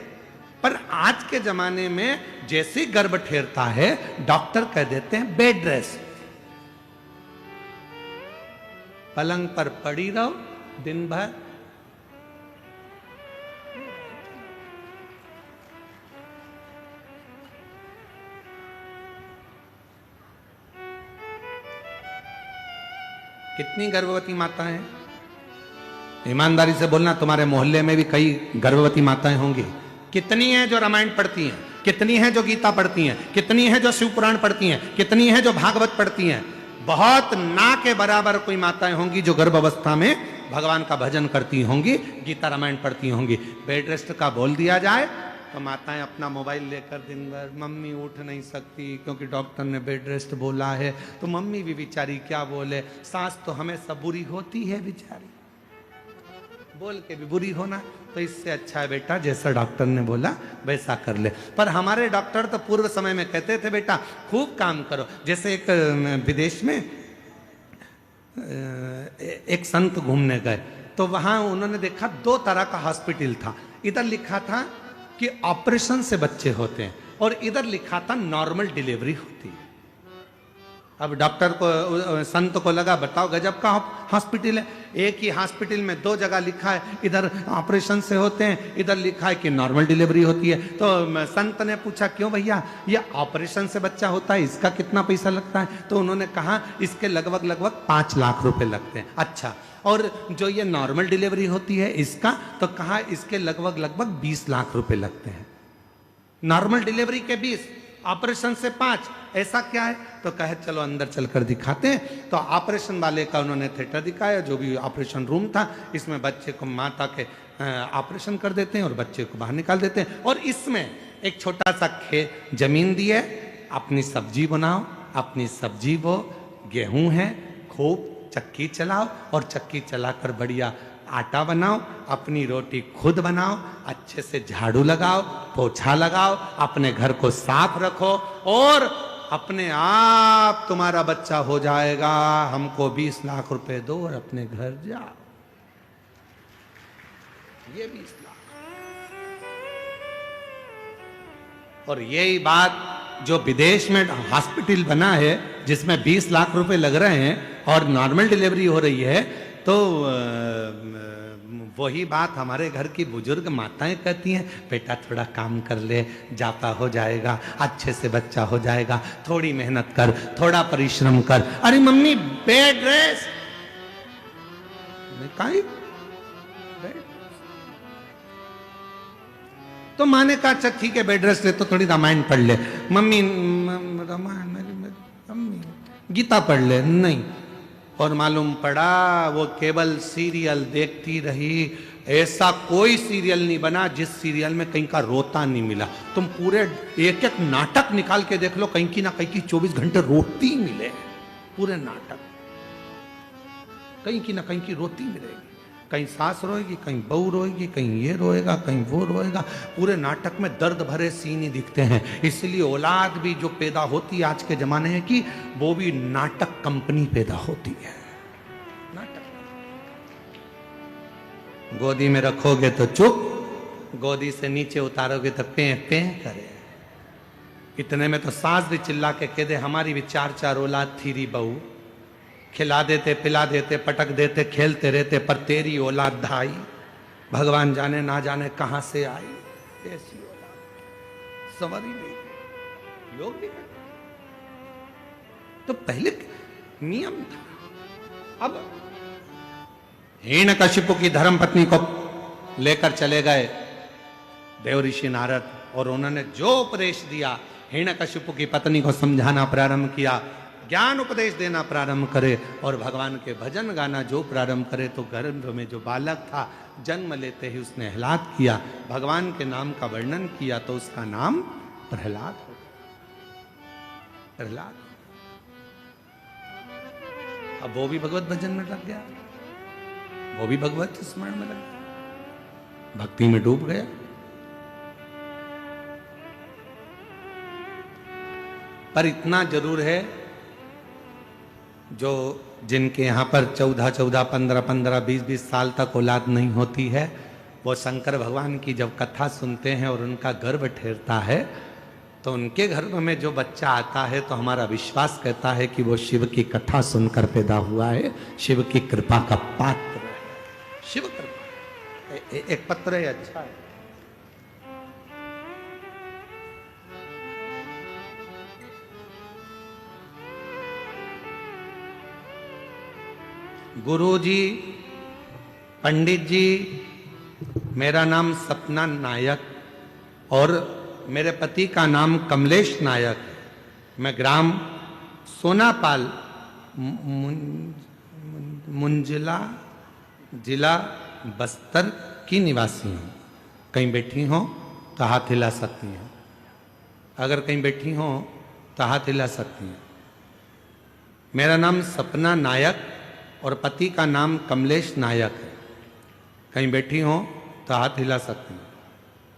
पर आज के जमाने में जैसे गर्भ ठेरता है डॉक्टर कह देते हैं बेड रेस्ट, पलंग पर पड़ी रहो दिन भर। कितनी गर्भवती माताएं हैं? ईमानदारी से बोलना, तुम्हारे मोहल्ले में भी कई गर्भवती माताएं होंगी। कितनी हैं जो रामायण पढ़ती हैं, कितनी हैं जो गीता पढ़ती हैं, कितनी हैं जो शिव पुराण पढ़ती हैं, कितनी हैं जो भागवत पढ़ती हैं? बहुत ना के बराबर कोई माताएं होंगी जो गर्भ अवस्था में भगवान का भजन करती होंगी, गीता रामायण पढ़ती होंगी। बेड रेस्ट का बोल दिया जाए तो माताएं अपना मोबाइल लेकर दिन भर, मम्मी उठ नहीं सकती क्योंकि डॉक्टर ने बेड रेस्ट बोला है, तो मम्मी भी बेचारी क्या बोले, सास तो हमेशा बुरी होती है बेचारी, बोल के भी बुरी होना। तो इससे अच्छा है बेटा जैसा डॉक्टर ने बोला वैसा कर ले। पर हमारे डॉक्टर तो पूर्व समय में कहते थे बेटा खूब काम करो। जैसे एक विदेश में एक संत घूमने गए तो वहां उन्होंने देखा 2 तरह का हॉस्पिटल था। इधर लिखा था कि ऑपरेशन से बच्चे होते हैं और इधर लिखा था नॉर्मल डिलीवरी होती है। अब डॉक्टर को, संत को लगा बताओ गजब का हॉस्पिटल है, एक ही हॉस्पिटल में 2 जगह लिखा है, इधर ऑपरेशन से होते हैं, इधर लिखा है कि नॉर्मल डिलीवरी होती है। तो संत ने पूछा क्यों भैया, ये ऑपरेशन से बच्चा होता है इसका कितना पैसा लगता है? तो उन्होंने कहा इसके लगभग 5 लाख रुपए लगते हैं। अच्छा, और जो ये नॉर्मल डिलीवरी होती है इसका? तो कहा इसके लगभग 20 लाख रुपए लगते हैं। नॉर्मल डिलीवरी के 20, ऑपरेशन से 5, ऐसा क्या है? तो कहे चलो अंदर चलकर दिखाते हैं। तो ऑपरेशन वाले का उन्होंने थिएटर दिखाया, जो भी ऑपरेशन रूम था, इसमें बच्चे को माता के ऑपरेशन कर देते हैं और बच्चे को बाहर निकाल देते हैं। और इसमें एक छोटा सा जमीन दी है, अपनी सब्जी बनाओ, अपनी सब्जी बो, गेहूं है, खूब चक्की चलाओ और चक्की चलाकर बढ़िया आटा बनाओ, अपनी रोटी खुद बनाओ, अच्छे से झाड़ू लगाओ, पोछा लगाओ, अपने घर को साफ रखो और अपने आप तुम्हारा बच्चा हो जाएगा। हमको 20 लाख रुपए दो और अपने घर जाओ। ये 20 लाख। और यही बात जो विदेश में हॉस्पिटल बना है जिसमें 20 लाख रुपए लग रहे हैं और नॉर्मल डिलीवरी हो रही है, तो वही बात हमारे घर की बुजुर्ग माताएं कहती हैं, बेटा थोड़ा काम कर ले, जाता हो जाएगा, अच्छे से बच्चा हो जाएगा, थोड़ी मेहनत कर, थोड़ा परिश्रम कर। अरे मम्मी बेड रेस्ट, तो माँ ने कहा अच्छा ठीक है बेड रेस्ट ले, तो थोड़ी रामायण पढ़ ले। मम्मी रामायण गीता पढ़ ले, नहीं। और मालूम पड़ा वो केवल सीरियल देखती रही। ऐसा कोई सीरियल नहीं बना जिस सीरियल में कहीं का रोता नहीं मिला। तुम पूरे एक नाटक निकाल के देख लो, कहीं की ना कहीं की 24 घंटे रोती मिले। पूरे नाटक कहीं की ना कहीं की रोती मिलेगी। कहीं सास रोएगी, कहीं बहू रोएगी, कहीं ये रोएगा, कहीं वो रोएगा। पूरे नाटक में दर्द भरे सीन ही दिखते हैं। इसलिए औलाद भी जो पैदा होती है आज के जमाने में की, वो भी नाटक कंपनी पैदा होती है। नाटक गोदी में रखोगे तो चुप, गोदी से नीचे उतारोगे तो पे पे करे। इतने में तो सास भी चिल्ला के कह दे हमारी भी 4 औलाद थी री बहू, खिला देते, पिला देते, पटक देते, खेलते रहते, पर तेरी औलाद धाई भगवान जाने ना जाने कहां से आई। ऐसी औलाद सवार ही नहीं। लोग भी करते तो पहले नियम था। अब हिरण्यकशिपु की धर्मपत्नी को लेकर चले गए देव ऋषि नारद, और उन्होंने जो उपदेश दिया, हिरण्यकशिपु की पत्नी को समझाना प्रारंभ किया, ज्ञान उपदेश देना प्रारंभ करे और भगवान के भजन गाना जो प्रारंभ करे, तो गर्भ में जो बालक था जन्म लेते ही उसने आह्लाद किया, भगवान के नाम का वर्णन किया, तो उसका नाम प्रहलाद हो गया। प्रहलाद। अब वो भी भगवत भजन में लग गया, वो भी भगवत स्मरण में लग गया, भक्ति में डूब गया। पर इतना जरूर है, जो जिनके यहाँ पर 14-14, 15-15, 20-20 साल तक औलाद नहीं होती है, वो शंकर भगवान की जब कथा सुनते हैं और उनका गर्भ ठहरता है, तो उनके गर्भ में जो बच्चा आता है तो हमारा विश्वास कहता है कि वो शिव की कथा सुनकर पैदा हुआ है, शिव की कृपा का पात्र है। शिव कृपा एक पत्र है, अच्छा है। गुरु जी, पंडित जी, मेरा नाम सपना नायक और मेरे पति का नाम कमलेश नायक है। मैं ग्राम सोनापाल मुंजिला जिला बस्तर की निवासी हूँ। कहीं बैठी हो तो हाथ हिला सकती हैं, अगर कहीं बैठी हो तो हाथ हिला सकती हैं। मेरा नाम सपना नायक और पति का नाम कमलेश नायक है। कहीं बैठी हो तो हाथ हिला सकती हैं,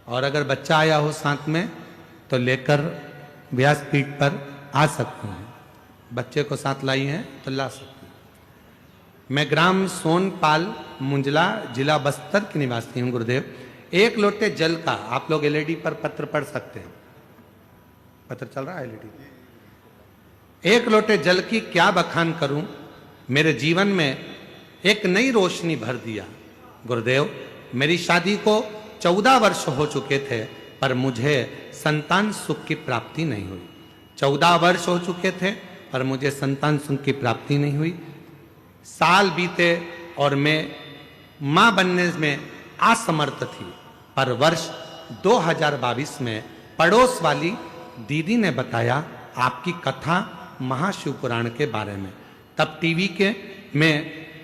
और अगर बच्चा आया हो साथ में तो लेकर व्यासपीठ पर आ सकती हैं। बच्चे को साथ लाई हैं तो ला सकती हैं। मैं ग्राम सोनपाल मुंजला जिला बस्तर की निवासी हूँ गुरुदेव। एक लोटे जल का, आप लोग एलईडी पर पत्र पढ़ सकते हैं, पत्र चल रहा है एलईडी। एक लोटे जल की क्या बखान करूं, मेरे जीवन में एक नई रोशनी भर दिया। गुरुदेव, मेरी शादी को 14 वर्ष हो चुके थे, पर मुझे संतान सुख की प्राप्ति नहीं हुई। 14 वर्ष हो चुके थे पर मुझे संतान सुख की प्राप्ति नहीं हुई। साल बीते और मैं मां बनने में असमर्थ थी, पर वर्ष 2022 में पड़ोस वाली दीदी ने बताया आपकी कथा महाशिव पुराण के बारे में। तब टीवी के में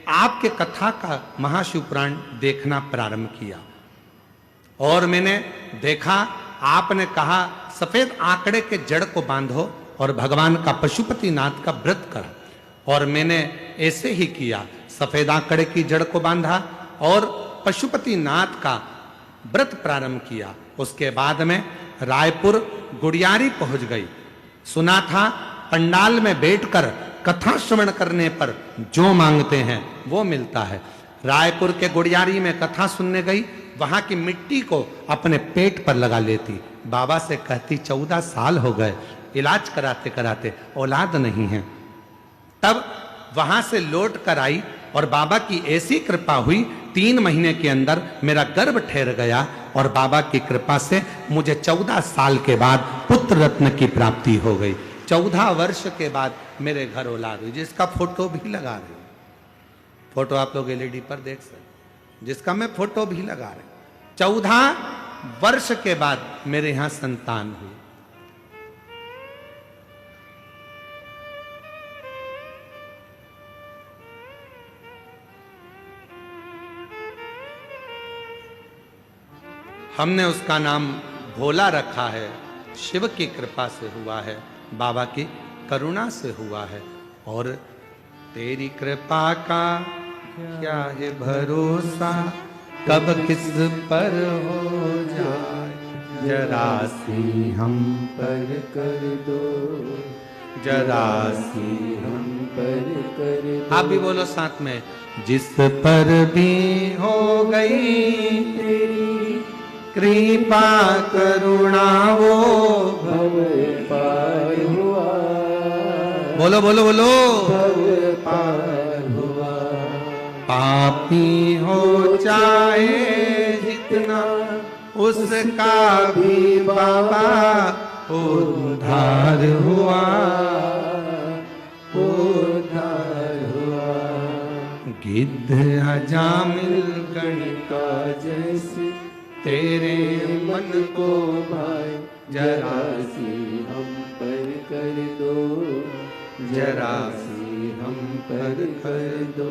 आपके कथा का महाशिव पुराण देखना प्रारंभ किया, और मैंने देखा आपने कहा सफेद आंकड़े के जड़ को बांधो और भगवान का पशुपतिनाथ का व्रत करो, और मैंने ऐसे ही किया। सफेद आंकड़े की जड़ को बांधा और पशुपतिनाथ का व्रत प्रारंभ किया। उसके बाद में रायपुर गुड़ियारी पहुंच गई। सुना था पंडाल में बैठकर कथा श्रवण करने पर जो मांगते हैं वो मिलता है। रायपुर के गुड़ियारी में कथा सुनने गई, वहां की मिट्टी को अपने पेट पर लगा लेती, बाबा से कहती 14 साल हो गए, इलाज कराते कराते औलाद नहीं है। तब वहां से लौट कर आई और बाबा की ऐसी कृपा हुई, 3 महीने के अंदर मेरा गर्भ ठहर गया, और बाबा की कृपा से मुझे 14 साल के बाद पुत्र रत्न की प्राप्ति हो गई। 14 वर्ष के बाद मेरे घर औलाद हुई, जिसका फोटो भी लगा रही हूं। फोटो आप लोग एलईडी पर देख सकते, जिसका मैं फोटो भी लगा रही हूं। 14 वर्ष के बाद मेरे यहां संतान हुई। हमने उसका नाम भोला रखा है। शिव की कृपा से हुआ है, बाबा की करुणा से हुआ है, और तेरी कृपा का क्या है भरोसा, कब किस पर हो जाए, जरा सी हम पर कर दो, जरा सी हम पर कर दो। आप भी बोलो साथ में, जिस पर भी हो गई तेरी कृपा करुणा वो भव पार हुआ। बोलो बोलो बोलो, भव पार हुआ। पापी हो चाहे जितना, उसका भी बाबा उद्धार हुआ, उद्धार हुआ। गिद्ध अजामिल गणिका जैसे तेरे मन को भाई, जरा सी हम पर कर दो, जरा सी हम पर कर दो।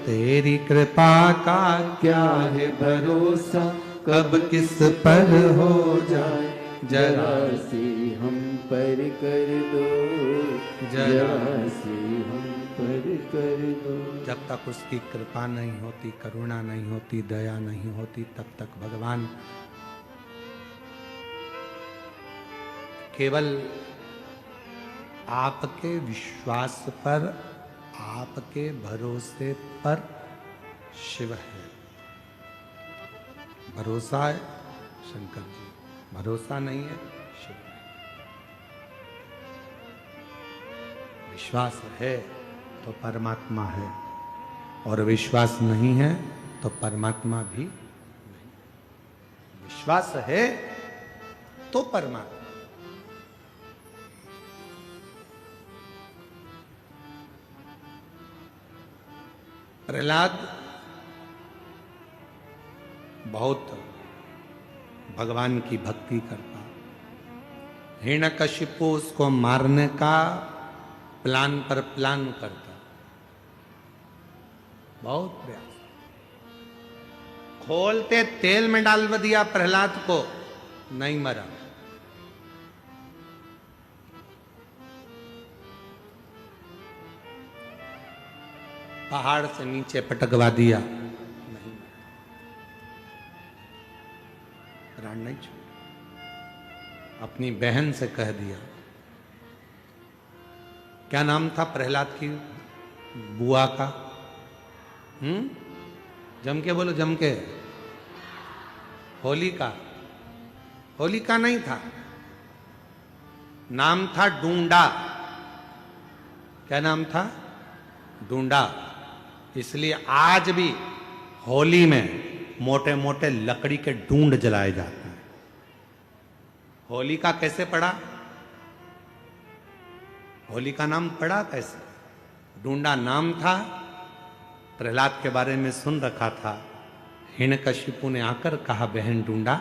तेरी कृपा का क्या है भरोसा, कब किस पर हो जाए, जरा सी हम पर कर दो, जरा सी हम पर कर दो। जब तक उसकी कृपा नहीं होती, करुणा नहीं होती, दया नहीं होती, तब तक भगवान केवल आपके विश्वास पर, आपके भरोसे पर शिव है। भरोसा है शंकर जी, भरोसा नहीं है शिव नहीं। विश्वास है तो परमात्मा है, और विश्वास नहीं है तो परमात्मा भी नहीं। विश्वास है तो परमात्मा। प्रहलाद बहुत भगवान की भक्ति करता, हिरण्यकशिपु उसको मारने का प्लान पर प्लान करता, बहुत प्रयास, खोलते तेल में डाल दिया प्रहलाद को, नहीं मरा। पहाड़ से नीचे पटकवा दिया, नहीं मरा, प्राण नहीं छोड़ा। अपनी बहन से कह दिया, क्या नाम था प्रहलाद की बुआ का? जम के बोलो, जम के। होलिका। होलिका नहीं था, नाम था डूंडा। क्या नाम था? डूंडा। इसलिए आज भी होली में मोटे मोटे लकड़ी के डूंड जलाए जाते हैं। होलिका कैसे पड़ा? होली का नाम पड़ा कैसे? डूंडा नाम था, प्रहलाद के बारे में सुन रखा था। हिरण्यकशिपु ने आकर कहा, बहन डूंडा,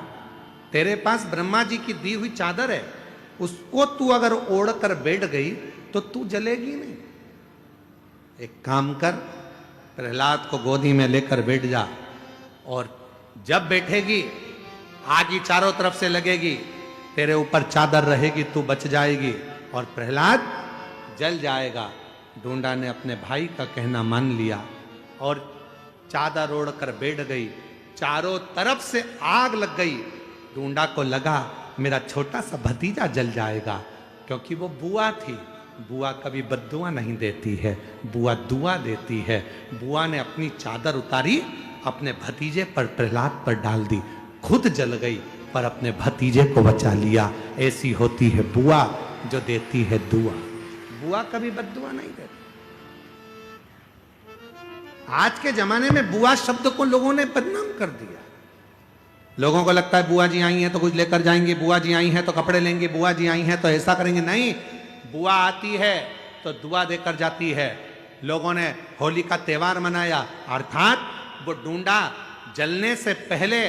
तेरे पास ब्रह्मा जी की दी हुई चादर है, उसको तू अगर ओढ़कर बैठ गई तो तू जलेगी नहीं। एक काम कर, प्रहलाद को गोदी में लेकर बैठ जा, और जब बैठेगी आग ही चारों तरफ से लगेगी, तेरे ऊपर चादर रहेगी, तू बच जाएगी और प्रहलाद जल जाएगा। डूंडा ने अपने भाई का कहना मान लिया और चादर ओढ़कर बैठ गई। चारों तरफ से आग लग गई। डूंडा को लगा मेरा छोटा सा भतीजा जल जाएगा, क्योंकि वो बुआ थी। बुआ कभी बद्दुआ नहीं देती है, बुआ दुआ देती है। बुआ ने अपनी चादर उतारी, अपने भतीजे पर, प्रहलाद पर डाल दी, खुद जल गई पर अपने भतीजे को बचा लिया। ऐसी होती है बुआ जो देती है दुआ। बुआ कभी बद्दुआ नहीं देती। आज के जमाने में बुआ शब्द को लोगों ने बदनाम कर दिया। लोगों को लगता है बुआ जी आई हैं तो कुछ लेकर जाएंगे, बुआ जी आई हैं तो कपड़े लेंगे, बुआ जी आई हैं तो ऐसा करेंगे। नहीं, बुआ आती है तो दुआ देकर जाती है। लोगों ने होली का त्योहार मनाया, अर्थात वो डूंडा जलने से पहले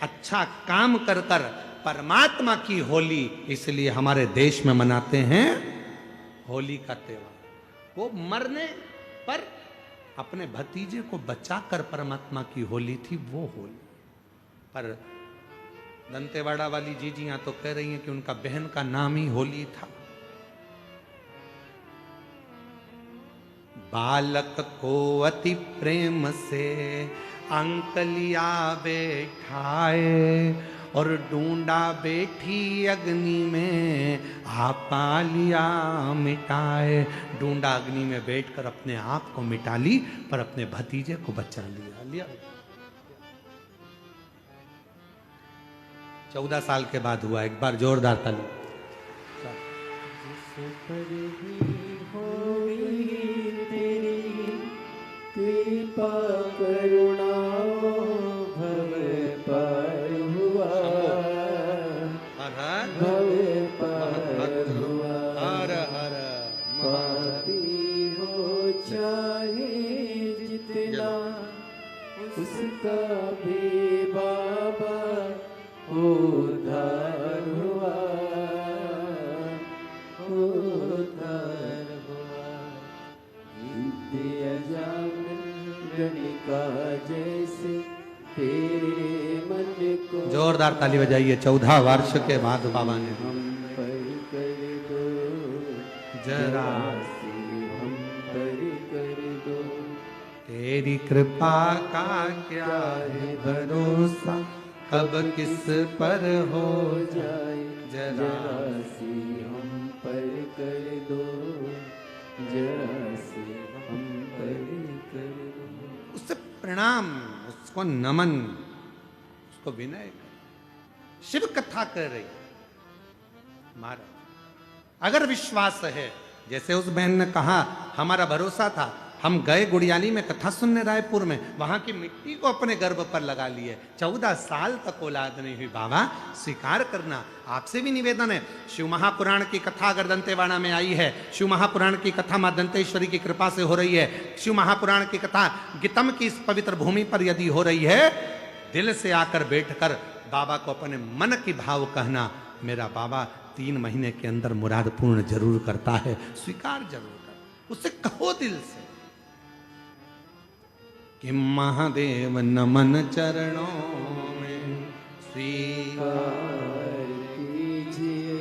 अच्छा काम कर कर परमात्मा की होली, इसलिए हमारे देश में मनाते हैं होली का त्योहार। वो मरने पर अपने भतीजे को बचाकर परमात्मा की होली थी वो होली। पर दंतेवाड़ा वाली जीजियां तो कह रही हैं कि उनका बहन का नाम ही होली था। बालक को अति प्रेम से अंकलिया बैठाए, और डूंडा बैठी अग्नि में आपा लिया मिटाए। डूंडा अग्नि में बैठकर अपने आप को मिटा ली, पर अपने भतीजे को बचा लिया। 14 साल के बाद हुआ। एक बार जोरदार ताली। जिस पर भी होई तेरी कृपा करुणा, भव पार हुआ, भव पार हुआ। हर हर पापी हो चाहे जितना, उसका भी बाबा उद्धार हुआ, उद्धार हुआ। विद्या जागरण गणिका जैसे तेरे मन को जोरदार ताली बजाइए। 14 वर्ष के बाद बाबा ने हम पर कर दो जरा हम पर तेरी कृपा का क्या है भरोसा, कब किस पर हो जाए जरा जरा सी हम पर कर दो, जरा सी हम पर कर दो। उससे प्रणाम, उसको नमन, उसको विनय कर। शिव कथा कर रही महाराज, अगर विश्वास है, जैसे उस बहन ने कहा हमारा भरोसा था, हम गए गुड़ियाली में कथा सुनने रायपुर में, वहां की मिट्टी को अपने गर्भ पर लगा लिए, 14 साल तक औलाद नहीं हुई। बाबा स्वीकार करना, आपसे भी निवेदन है। शिव महापुराण की कथा अगर दंतेवाड़ा में आई है, शिव महापुराण की कथा मां दंतेश्वरी की कृपा से हो रही है, शिव महापुराण की कथा गीतम की इस पवित्र भूमि पर यदि हो रही है, दिल से आकर बैठकर बाबा को अपने मन की भाव कहना, मेरा बाबा 3 महीने के अंदर मुराद पूर्ण जरूर करता है, स्वीकार जरूर कर। उससे कहो दिल से कि महादेव नमन चरणों में स्वीकार कीजिए,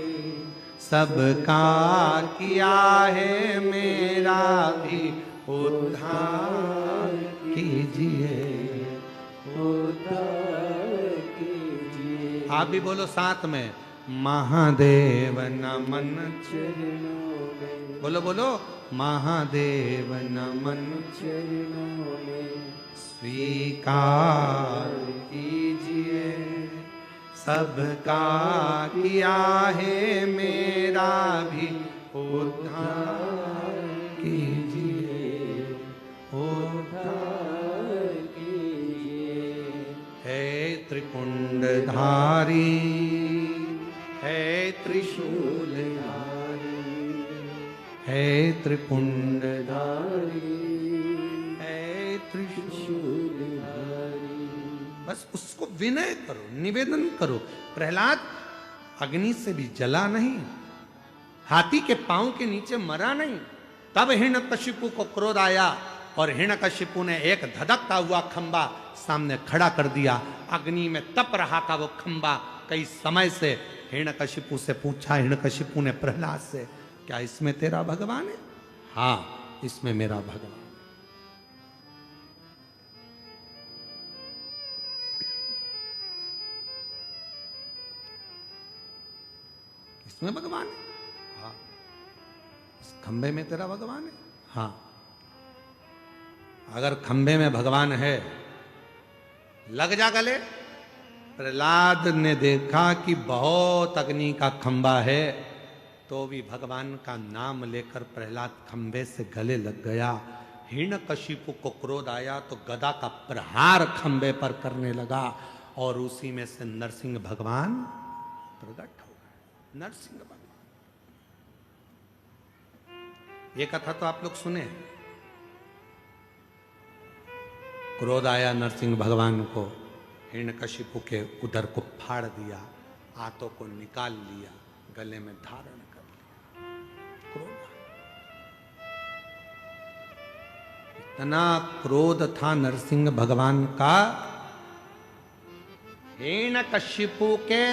सबका किया है मेरा भी उद्धार कीजिए। उद्धार कीजिए। आप भी बोलो साथ में, महादेव नमन, चरणों में, बोलो बोलो, महादेव नमन चरणों में स्वीकार कीजिए, सबका किया है मेरा भी उद्धार कीजिए, उद्धार कीजिए। है त्रिपुंडधारी, है त्रिशूलधारी, है त्रिपुंडधारी, है त्रिशूलधारी। बस उसको विनय करो, निवेदन करो। प्रहलाद अग्नि से भी जला नहीं, हाथी के पांव के नीचे मरा नहीं। तब हिरण्यकशिपु को क्रोध आया और हिरण्यकशिपु ने एक धधकता हुआ खंबा सामने खड़ा कर दिया। अग्नि में तप रहा था वो खंबा कई समय से। हिरण्यकशिपु से पूछा हिरण्यकशिपु ने प्रहलाद से, क्या इसमें तेरा भगवान है? हाँ, इसमें मेरा भगवान। इसमें भगवान है? हाँ। इस खंबे में तेरा भगवान है? हाँ। अगर खंबे में भगवान है, लग जा गले। प्रहलाद ने देखा कि बहुत अग्नि का खंबा है, तो भी भगवान का नाम लेकर प्रहलाद खंबे से गले लग गया। हिरण्यकशिपु को क्रोध आया तो गदा का प्रहार खंबे पर करने लगा और उसी में से नरसिंह भगवान प्रकट हो गए। नरसिंह भगवान, ये कथा तो आप लोग सुने। क्रोध आया नरसिंह भगवान को, हिरण्यकशिपु के उदर को फाड़ दिया, हाथों को निकाल लिया, गले में धारण कर लिया। क्रोध, इतना क्रोध था नरसिंह भगवान का, हिरण्यकशिपु के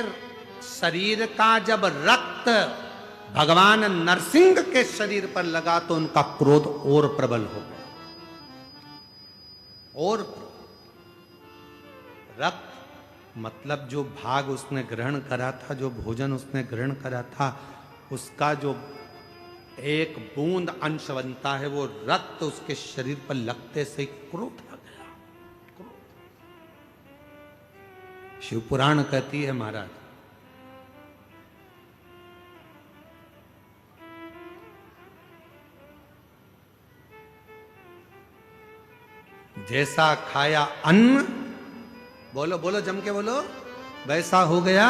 शरीर का जब रक्त भगवान नरसिंह के शरीर पर लगा तो उनका क्रोध और प्रबल हो गया। और रक्त मतलब जो भाग उसने ग्रहण करा था, जो भोजन उसने ग्रहण करा था, उसका जो एक बूंद अंश बनता है, वो रक्त उसके शरीर पर लगते से क्रोध आ गया। क्रोध। शिव पुराण कहती है महाराज, जैसा खाया अन्न, बोलो बोलो जम के बोलो, वैसा हो गया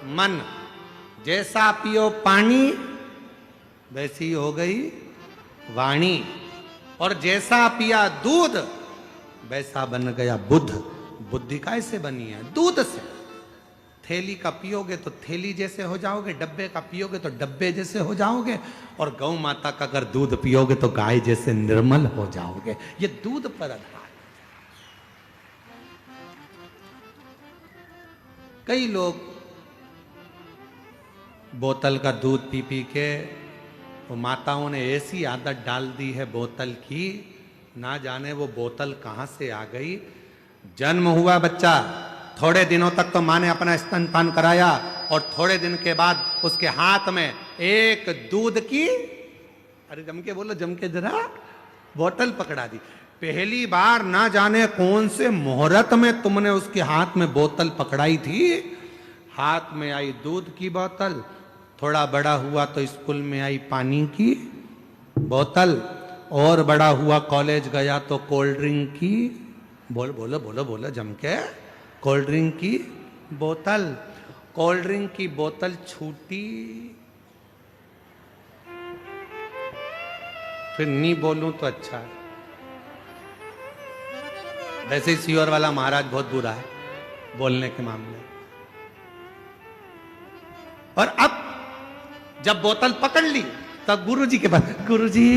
मन। जैसा पियो पानी, वैसी हो गई वाणी। और जैसा पिया दूध, वैसा बन गया बुद्ध। बुद्धि कैसे बनी है? दूध से। थैली का पियोगे तो थैली जैसे हो जाओगे, डब्बे का पियोगे तो डब्बे जैसे हो जाओगे, और गौ माता का अगर दूध पियोगे तो गाय जैसे निर्मल हो जाओगे। ये दूध पर आधार। कई लोग बोतल का दूध पी पी के, वो माताओं ने ऐसी आदत डाल दी है बोतल की, ना जाने वो बोतल कहां से आ गई। जन्म हुआ बच्चा, थोड़े दिनों तक तो माँ ने अपना स्तनपान कराया और थोड़े दिन के बाद उसके हाथ में एक दूध की, अरे जम के बोलो, जम के जरा, बोतल पकड़ा दी। पहली बार ना जाने कौन से मुहूर्त में तुमने उसके हाथ में बोतल पकड़ाई थी। हाथ में आई दूध की बोतल, थोड़ा बड़ा हुआ तो स्कूल में आई पानी की बोतल, और बड़ा हुआ कॉलेज गया तो कोल्ड ड्रिंक की, बोलो बोलो बोलो बोलो जम के, कोल्ड ड्रिंक की बोतल। कोल्ड ड्रिंक की बोतल छूटी, फिर नहीं बोलूं तो अच्छा है। वैसे ही सीवर वाला महाराज बहुत बुरा है बोलने के मामले। और अब जब बोतल पकड़ ली तब गुरुजी के पास, गुरुजी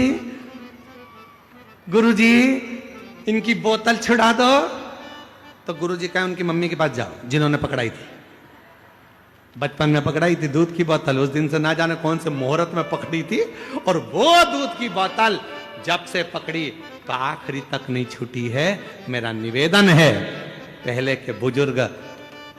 गुरुजी इनकी बोतल छुड़ा दो। तो गुरुजी कहे उनकी मम्मी के पास जाओ जिन्होंने पकड़ाई थी, बचपन में पकड़ाई थी दूध की बोतल, उस दिन से ना जाने कौन से मुहूर्त में पकड़ी थी, और वो दूध की बोतल जब से पकड़ी तो आखिरी तक नहीं छूटी है। मेरा निवेदन है, पहले के बुजुर्ग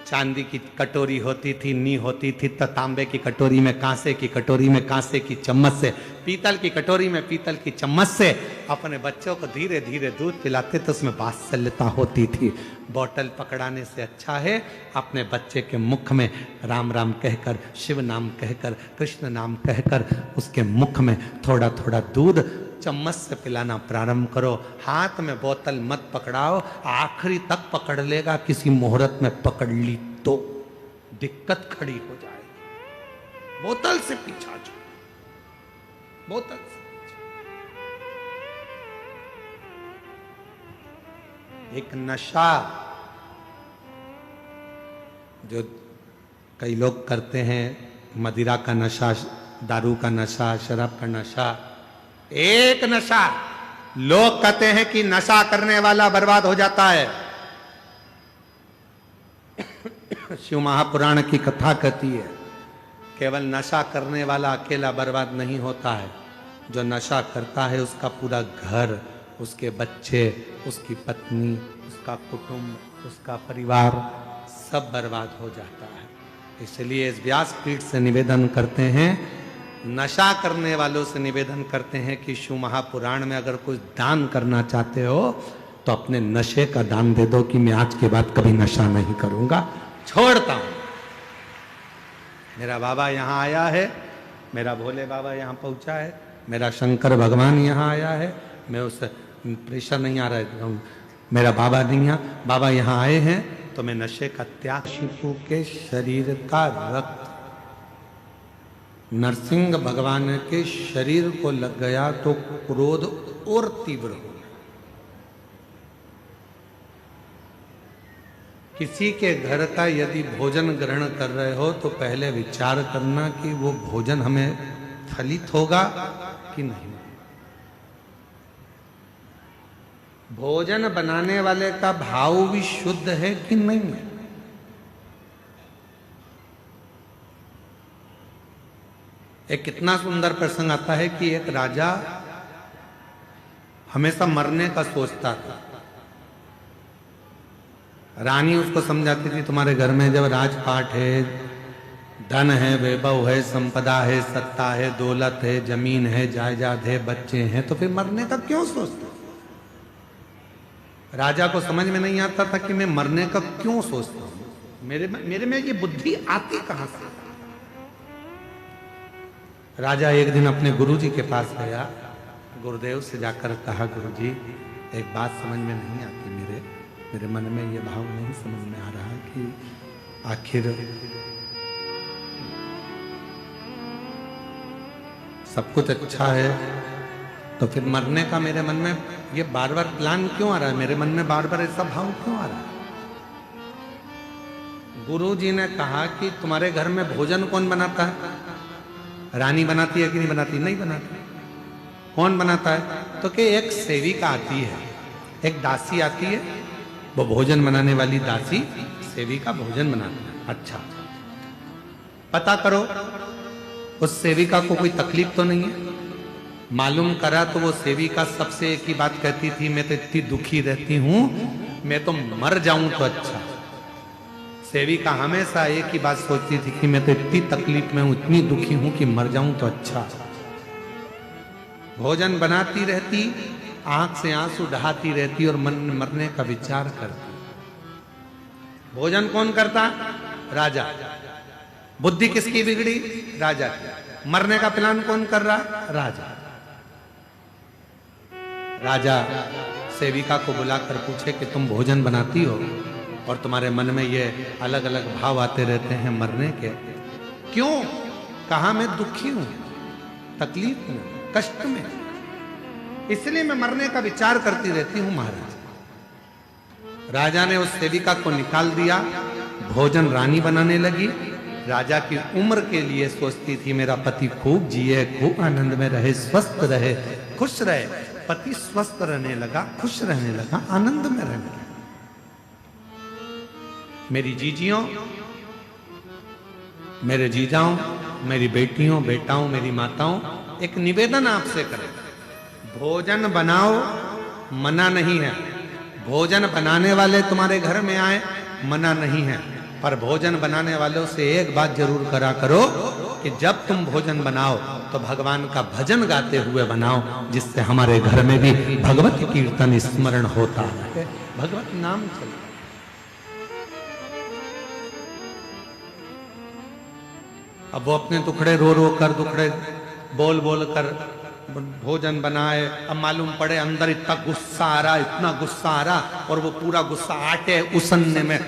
चांदी की कटोरी होती थी, नी होती थी, तो तांबे की कटोरी में, कांसे की कटोरी में कांसे की चम्मच से, पीतल की कटोरी में पीतल की चम्मच से अपने बच्चों को धीरे धीरे दूध पिलाते तो उसमें वात्सल्यता होती थी। बोतल पकड़ाने से अच्छा है अपने बच्चे के मुख में राम राम कहकर, शिव नाम कहकर, कृष्ण नाम कहकर उसके मुख में थोड़ा थोड़ा दूध चम्मच से पिलाना प्रारंभ करो। हाथ में बोतल मत पकड़ाओ, आखिरी तक पकड़ लेगा, किसी मुहूर्त में पकड़ ली तो दिक्कत खड़ी हो जाएगी। बोतल से पीछा छो, बोतल से पीछा। एक नशा जो कई लोग करते हैं, मदिरा का नशा, दारू का नशा, शराब का नशा, एक नशा। लोग कहते हैं कि नशा करने वाला बर्बाद हो जाता है। शिव महापुराण की कथा कहती है केवल नशा करने वाला अकेला बर्बाद नहीं होता है, जो नशा करता है उसका पूरा घर, उसके बच्चे, उसकी पत्नी, उसका कुटुंब, उसका परिवार सब बर्बाद हो जाता है। इसलिए इस व्यासपीठ से निवेदन करते हैं, नशा करने वालों से निवेदन करते हैं कि शिव महापुराण में अगर कुछ दान करना चाहते हो तो अपने नशे का दान दे दो कि मैं आज के बाद कभी नशा नहीं करूंगा, छोड़ता हूं। मेरा बाबा यहां आया है, मेरा भोले बाबा यहां पहुंचा है, मेरा शंकर भगवान यहां आया है, मैं उस प्रेशर नहीं आ रहा है, मेरा बाबा नहीं आ, बाबा यहां आए हैं तो मैं नशे का त्याग। शिशु के शरीर का रक्त नरसिंह भगवान के शरीर को लग गया तो क्रोध और तीव्र हो। किसी के घर का यदि भोजन ग्रहण कर रहे हो तो पहले विचार करना कि वो भोजन हमें फलित होगा कि नहीं। भोजन बनाने वाले का भाव भी शुद्ध है कि नहीं। एक कितना सुंदर प्रसंग आता है कि एक राजा हमेशा मरने का सोचता था। रानी उसको समझाती थी तुम्हारे घर में जब राजपाट है, धन है, वैभव है, संपदा है, सत्ता है, दौलत है, जमीन है, जायदाद है, बच्चे हैं, तो फिर मरने का क्यों सोचते। राजा को समझ में नहीं आता था कि मैं मरने का क्यों सोचता हूं, मेरे में ये बुद्धि आती कहां से। राजा एक दिन अपने गुरुजी के पास गया, गुरुदेव से जाकर कहा गुरुजी एक बात समझ में नहीं आती, मेरे मन में ये भाव नहीं समझ में आ रहा कि आखिर सब कुछ अच्छा है तो फिर मरने का मेरे मन में ये बार बार प्लान क्यों आ रहा है, मेरे मन में बार बार ऐसा भाव क्यों आ रहा है। गुरुजी ने कहा कि तुम्हारे घर में भोजन कौन बनाता है, रानी बनाती है कि नहीं बनाती, नहीं बनाती। कौन बनाता है, तो कि एक सेविका आती है, एक दासी आती है, वो भोजन बनाने वाली दासी सेविका भोजन बनाती है। अच्छा पता करो उस सेविका को कोई तकलीफ तो नहीं है। मालूम करा तो वो सेविका सबसे एक ही बात कहती थी, मैं तो इतनी दुखी रहती हूं, मैं तो मर जाऊं तो अच्छा। सेविका हमेशा एक ही बात सोचती थी कि मैं तो इतनी तकलीफ में हूं, इतनी दुखी हूं कि मर जाऊं तो अच्छा। भोजन बनाती रहती, आंख से आंसू बहाती रहती और मन में मरने का विचार करती। भोजन कौन करता? राजा। बुद्धि किसकी बिगड़ी? राजा की। मरने का प्लान कौन कर रहा? राजा। राजा सेविका को बुलाकर पूछे कि तुम भोजन बनाती हो और तुम्हारे मन में ये अलग अलग भाव आते रहते हैं मरने के, क्यों? कहा मैं दुखी हूं, तकलीफ में, कष्ट में, इसलिए मैं मरने का विचार करती रहती हूं महाराज। राजा ने उस सेविका को निकाल दिया, भोजन रानी बनाने लगी। राजा की उम्र के लिए सोचती थी मेरा पति खूब जिए, खूब आनंद में रहे, स्वस्थ रहे, खुश रहे। पति स्वस्थ रहने लगा, खुश रहने लगा, आनंद में रहने लगा। मेरी जीजियों, मेरे जीजाओं, मेरी बेटियों, बेटाओं, मेरी माताओं, एक निवेदन आपसे करें। भोजन बनाओ, मना नहीं है। भोजन बनाने वाले तुम्हारे घर में आए, मना नहीं है। पर भोजन बनाने वालों से एक बात जरूर करा करो कि जब तुम भोजन बनाओ तो भगवान का भजन गाते हुए बनाओ, जिससे हमारे घर में भी भगवत कीर्तन स्मरण होता है, भगवत नाम चले। अब वो अपने दुखड़े रो रो कर, दुखड़े बोल बोल कर भोजन बनाए। अब मालूम पड़े अंदर इतना गुस्सा आ रहा, इतना गुस्सा आ रहा, और वो पूरा गुस्सा आटे उसनने में,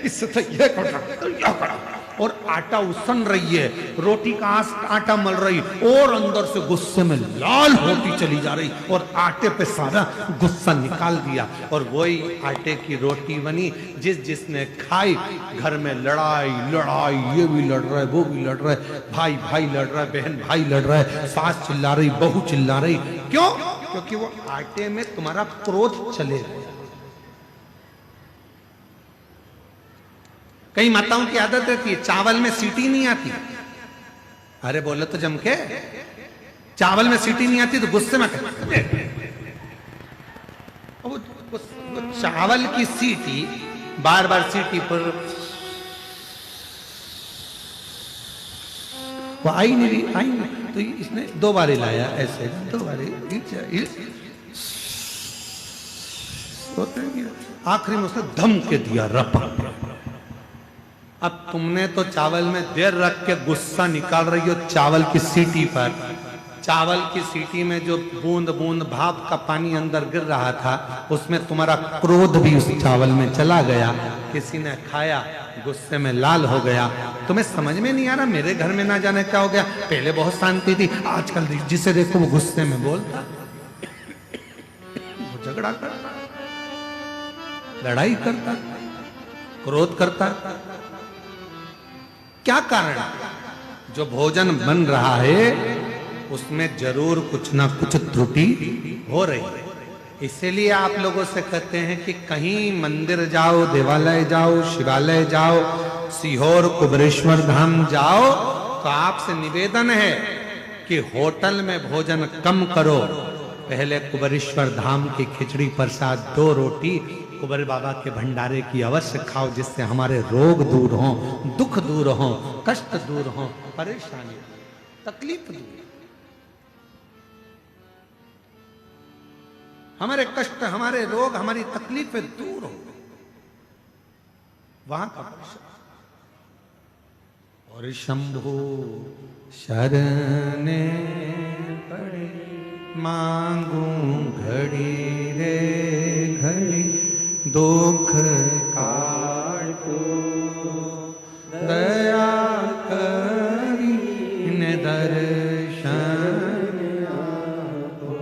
इससे तो ये कर रहा, और आटा उसन रही है, रोटी का आटा मल रही, और अंदर से गुस्से में लाल होती चली जा रही, और आटे पे सारा गुस्सा निकाल दिया। और वही आटे की रोटी बनी, जिसने खाई, घर में लड़ाई लड़ाई, ये भी लड़ रहा है, वो भी लड़ रहा है, भाई भाई लड़ रहा है, बहन भाई लड़ रहा है, सास चिल्ला रही, बहू चिल्ला रही। क्यों? क्योंकि वो आटे में तुम्हारा क्रोध चले गया। कई माताओं की आदत रहती है, चावल में सीटी नहीं आती। अरे बोले तो जम के, चावल में सीटी नहीं आती तो गुस्से में वो चावल की सीटी बार बार सीटी पर वो आई नहीं, आई नहीं, तो इसने 2 बार लाया, ऐसे 2 बार, आखिरी में उसने धम के दिया, रपा। अब तुमने तो चावल में देर रख के गुस्सा निकाल रही हो चावल की सीटी पर। चावल की सीटी में जो बूंद बूंद भाप का पानी अंदर गिर रहा था, उसमें तुम्हारा क्रोध भी उस चावल में चला गया। किसी ने खाया, गुस्से में लाल हो गया। तुम्हें समझ में नहीं आ रहा मेरे घर में ना जाने क्या हो गया। पहले बहुत शांति थी, आजकल जिसे देखो वो गुस्से में बोलता, वो झगड़ा करता, लड़ाई करता, क्रोध करता। क्या कारण? जो भोजन बन रहा है उसमें जरूर कुछ ना कुछ त्रुटि हो रही है। इसीलिए आप लोगों से कहते हैं कि कहीं मंदिर जाओ, देवालय जाओ, शिवालय जाओ, सीहोर कुबरेश्वर धाम जाओ, तो आपसे निवेदन है कि होटल में भोजन कम करो। पहले कुबरेश्वर धाम की खिचड़ी प्रसाद 2 रोटी कुबर बाबा के भंडारे की अवश्य खाओ, जिससे हमारे रोग दूर हों, दुख दूर हों, कष्ट दूर हों, परेशानी, तकलीफ दूर। हमारे कष्ट, हमारे रोग, हमारी तकलीफें दूर हो, वहां का प्रसाद। और शंभु शरणे पड़े मांगू घड़ी रे घड़ी, दुख काटो दया करी ने दर्शन आपो।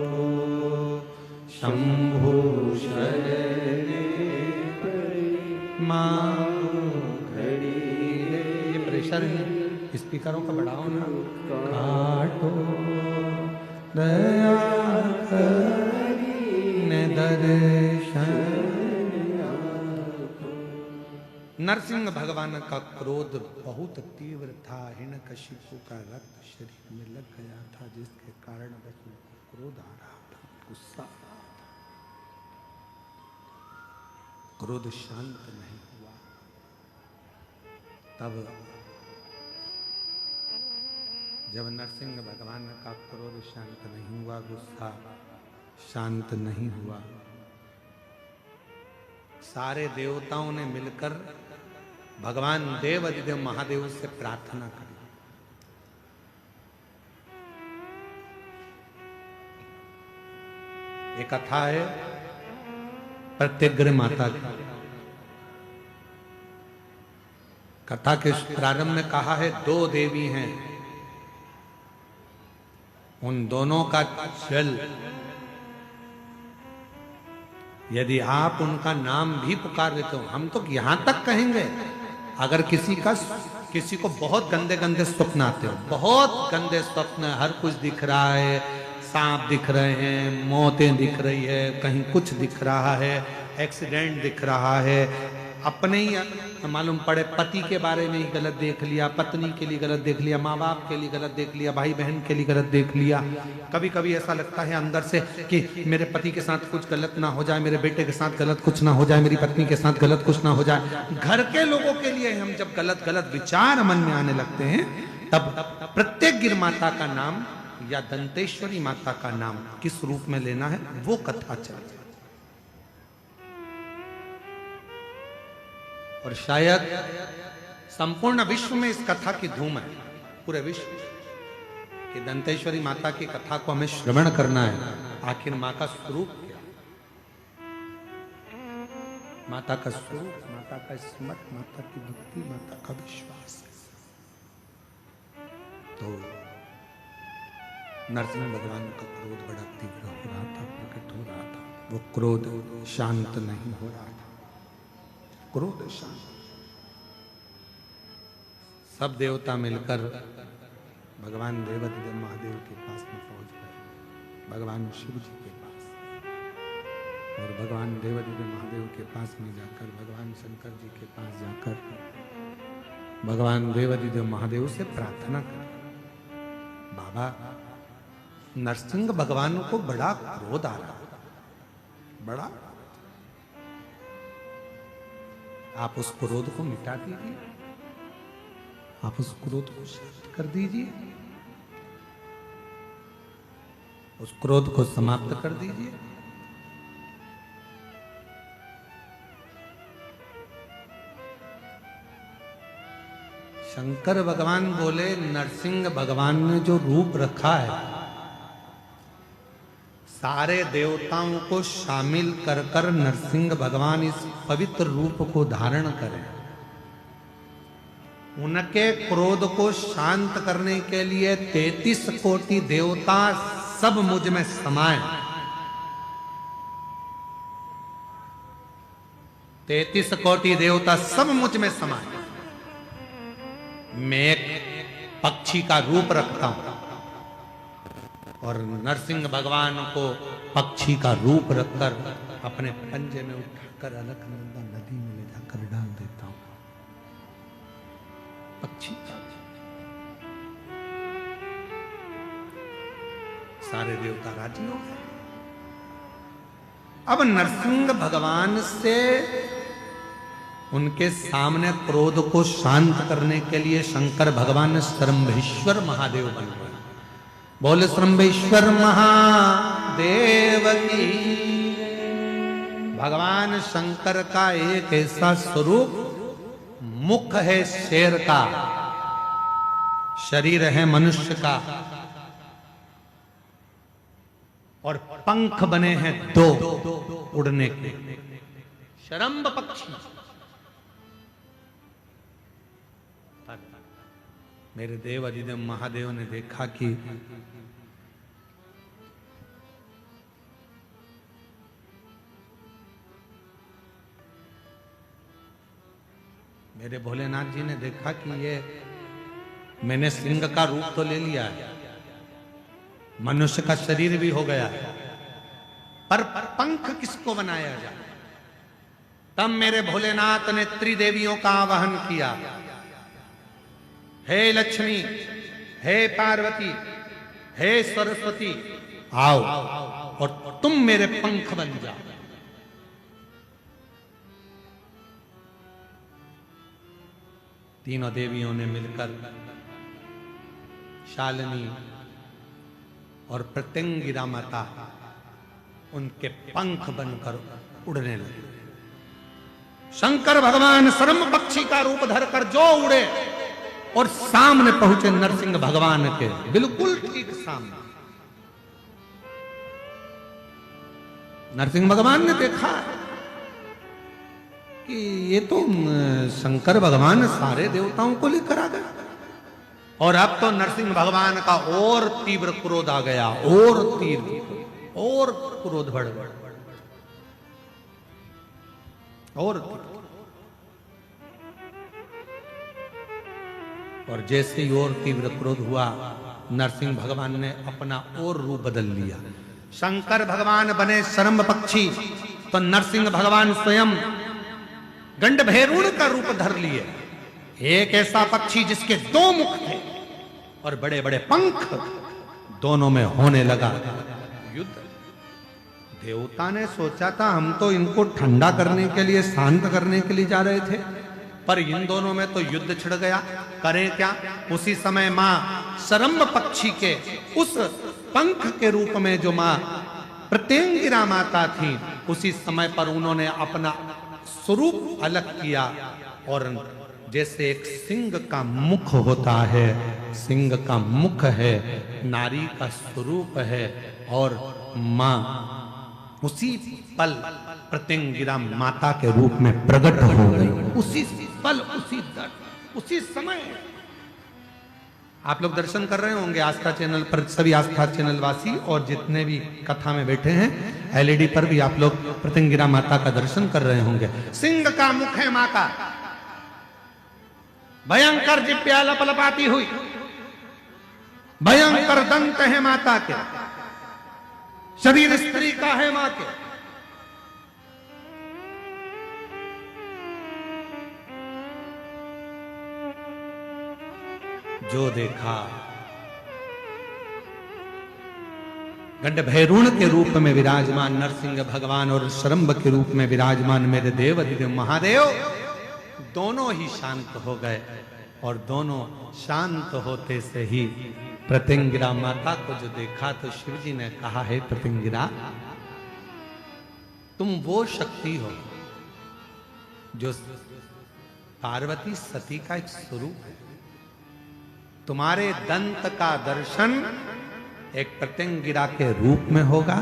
शंभु शरणे मांगू घड़ी रे, ये प्रेशर है, स्पीकरों का बढ़ाओ ना। काटो दया करी ने दर्शन। नरसिंह भगवान का क्रोध बहुत तीव्र था। हिरण्यकशिपु का रक्त शरीर में लग गया था, जिसके कारण वसुदेव को क्रोध आ रहा था, गुस्सा आ रहा था। क्रोध शांत नहीं हुआ। तब जब नरसिंह भगवान का क्रोध शांत नहीं हुआ, गुस्सा शांत नहीं हुआ, सारे देवताओं ने मिलकर भगवान देव अधिदेव महादेव से प्रार्थना करी। एक कथा है प्रत्यग्र माता की। कथा के प्रारंभ में कहा है, दो देवी हैं, उन दोनों का जल यदि आप उनका नाम भी पुकार लेते हो, हम तो यहां तक कहेंगे, अगर किसी को बहुत गंदे गंदे स्वप्न आते हो, बहुत गंदे स्वप्न, हर कुछ दिख रहा है, सांप दिख रहे हैं, मौतें दिख रही है, कहीं कुछ दिख रहा है, एक्सीडेंट दिख रहा है, अपने ही मालूम पड़े पति के बारे में ही गलत देख लिया, पत्नी के लिए गलत देख लिया, माँ बाप के लिए गलत देख लिया, भाई बहन के लिए गलत देख लिया। कभी कभी ऐसा लगता है अंदर से कि मेरे पति के साथ कुछ गलत ना हो जाए, मेरे बेटे के साथ गलत कुछ ना हो जाए, मेरी पत्नी के साथ गलत कुछ ना हो जाए। घर के लोगों के लिए हम जब गलत गलत विचार मन में आने लगते हैं, तब प्रत्येक माता का नाम या दंतेश्वरी माता का नाम किस रूप में लेना है, वो कथा चल। और शायद संपूर्ण विश्व में इस कथा की धूम है, पूरे विश्व कि दंतेश्वरी माता की कथा को हमें श्रवण करना है। आखिर माँ का स्वरूप क्या, माता का स्वरूप, माता का स्मरण, माता की भक्ति, माता का विश्वास। तो नरसिंह भगवान का क्रोध बड़ा तीव्र हो रहा था, प्रकट हो रहा था। वो क्रोध शांत नहीं हो रहा था, क्रोध शांत। सब देवता मिलकर भगवान देवाधिदेव महादेव के पास में पहुंच गए, भगवान शिव जी के पास। और भगवान देवाधिदेव महादेव के पास में जाकर, भगवान शंकर जी के पास जाकर भगवान देवाधिदेव महादेव से प्रार्थना कर, बाबा नरसिंह भगवान को बड़ा क्रोध आ रहा, बड़ा, आप उस क्रोध को मिटा दीजिए, आप उस क्रोध को शांत कर दीजिए, उस क्रोध को समाप्त कर दीजिए। शंकर भगवान बोले, नरसिंह भगवान ने जो रूप रखा है, सारे देवताओं को शामिल कर कर नरसिंह भगवान इस पवित्र रूप को धारण करें। उनके क्रोध को शांत करने के लिए 33 कोटि देवता सब मुझ में समाये। 33 कोटि देवता सब मुझ में समाये। मैं एक पक्षी का रूप रखता हूं और नरसिंह भगवान को पक्षी का रूप रखकर अपने पंजे में उठाकर अलकनंदा नदी में ले जाकर डाल देता हूं। पक्षी सारे देवता राजी हो गए। अब नरसिंह भगवान से उनके सामने क्रोध को शांत करने के लिए शंकर भगवान श्रंभेश्वर महादेव बन गए। बोले श्रंभेश्वर महादेव की। भगवान शंकर का एक ऐसा स्वरूप, मुख है शेर का, शरीर है मनुष्य का, और पंख बने हैं दो उड़ने के, शरंभ पक्षी। मेरे देव अधिदेव महादेव ने देखा कि मेरे भोलेनाथ जी ने देखा कि ये मैंने सिंह का रूप तो ले लिया है, मनुष्य का शरीर भी हो गया है, पर पंख किसको बनाया जाए। तब मेरे भोलेनाथ ने त्रिदेवियों का आवाहन किया, हे लक्ष्मी, हे पार्वती, हे सरस्वती, आओ और तुम मेरे पंख बन जाओ। तीनों देवियों ने मिलकर शालिनी और प्रत्यंगिरा माता उनके पंख बनकर उड़ने लगे। शंकर भगवान सरम पक्षी का रूप धरकर जो उड़े और सामने पहुंचे नरसिंह भगवान के बिल्कुल ठीक सामने। नरसिंह भगवान ने देखा कि ये तो शंकर भगवान सारे देवताओं को लेकर आ गए, और अब तो नरसिंह भगवान का और तीव्र क्रोध आ गया, और तीव्र और क्रोध बढ़ गया, और जैसे ही और तीव्र क्रोध हुआ, नरसिंह भगवान ने अपना और रूप बदल लिया। शंकर भगवान बने शरम पक्षी, तो नरसिंह भगवान स्वयं गंडभैरुण का रूप धर लिए। एक ऐसा पक्षी जिसके दो मुख थे और बड़े बड़े पंख, दोनों में होने लगा युद्ध। देवता ने सोचा था हम तो इनको ठंडा करने के लिए, शांत करने के लिए जा रहे थे, पर इन दोनों में तो युद्ध छिड़ गया। करें क्या? उसी समय मां शरम्भ पक्षी के उस पंख के रूप में जो मां प्रत्यंगिरा माता थी, उसी समय पर उन्होंने अपना स्वरूप अलग किया, और जैसे एक सिंह का मुख होता है, सिंह का मुख है, नारी का स्वरूप है, और मां उसी पल प्रत्यंगिरा माता के रूप में प्रकट हो गई। उसी पल, उसी दर्द, उसी समय। आप लोग दर्शन कर रहे होंगे आस्था चैनल पर, सभी आस्था चैनल वासी और जितने भी कथा में बैठे हैं, एलईडी पर भी आप लोग प्रत्यंगिरा माता का दर्शन कर रहे होंगे। सिंह का मुख है मां का, भयंकर जिह्वा लपलपाती हुई, भयंकर दंत है माता के, शरीर स्त्री का है मां के। जो देखा, गंडभैरुण के रूप में विराजमान नरसिंह भगवान और शरम्भ के रूप में विराजमान मेरे देव अधिदेव महादेव दोनों ही शांत हो गए, और दोनों शांत होते से ही प्रत्यंगिरा माता को जो देखा तो शिव जी ने कहा, है प्रत्यंगिरा, तुम वो शक्ति हो जो पार्वती सती का एक स्वरूप है। तुम्हारे दंत का दर्शन एक प्रत्यंगिरा के रूप में होगा,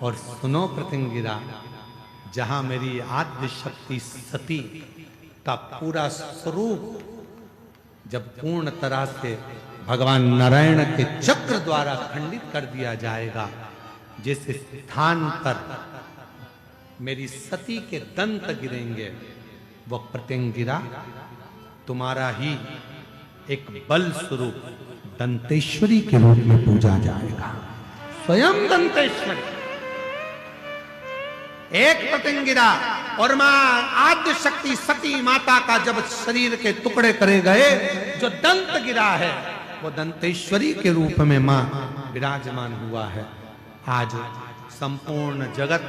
और सुनो प्रत्यंगिरा, जहां मेरी आद्य शक्ति सती का पूरा स्वरूप जब पूर्ण तरह से भगवान नारायण के चक्र द्वारा खंडित कर दिया जाएगा, जिस स्थान पर मेरी सती के दंत गिरेंगे, वो प्रत्यंगिरा तुम्हारा ही एक बल स्वरूप दंतेश्वरी के रूप में पूजा जाएगा। स्वयं दंतेश्वरी, एक प्रत्यंगिरा और मां आद्य शक्ति सती माता का जब शरीर के टुकड़े करे गए, जो दंत गिरा है वो दंतेश्वरी के रूप में मां विराजमान हुआ है। आज संपूर्ण जगत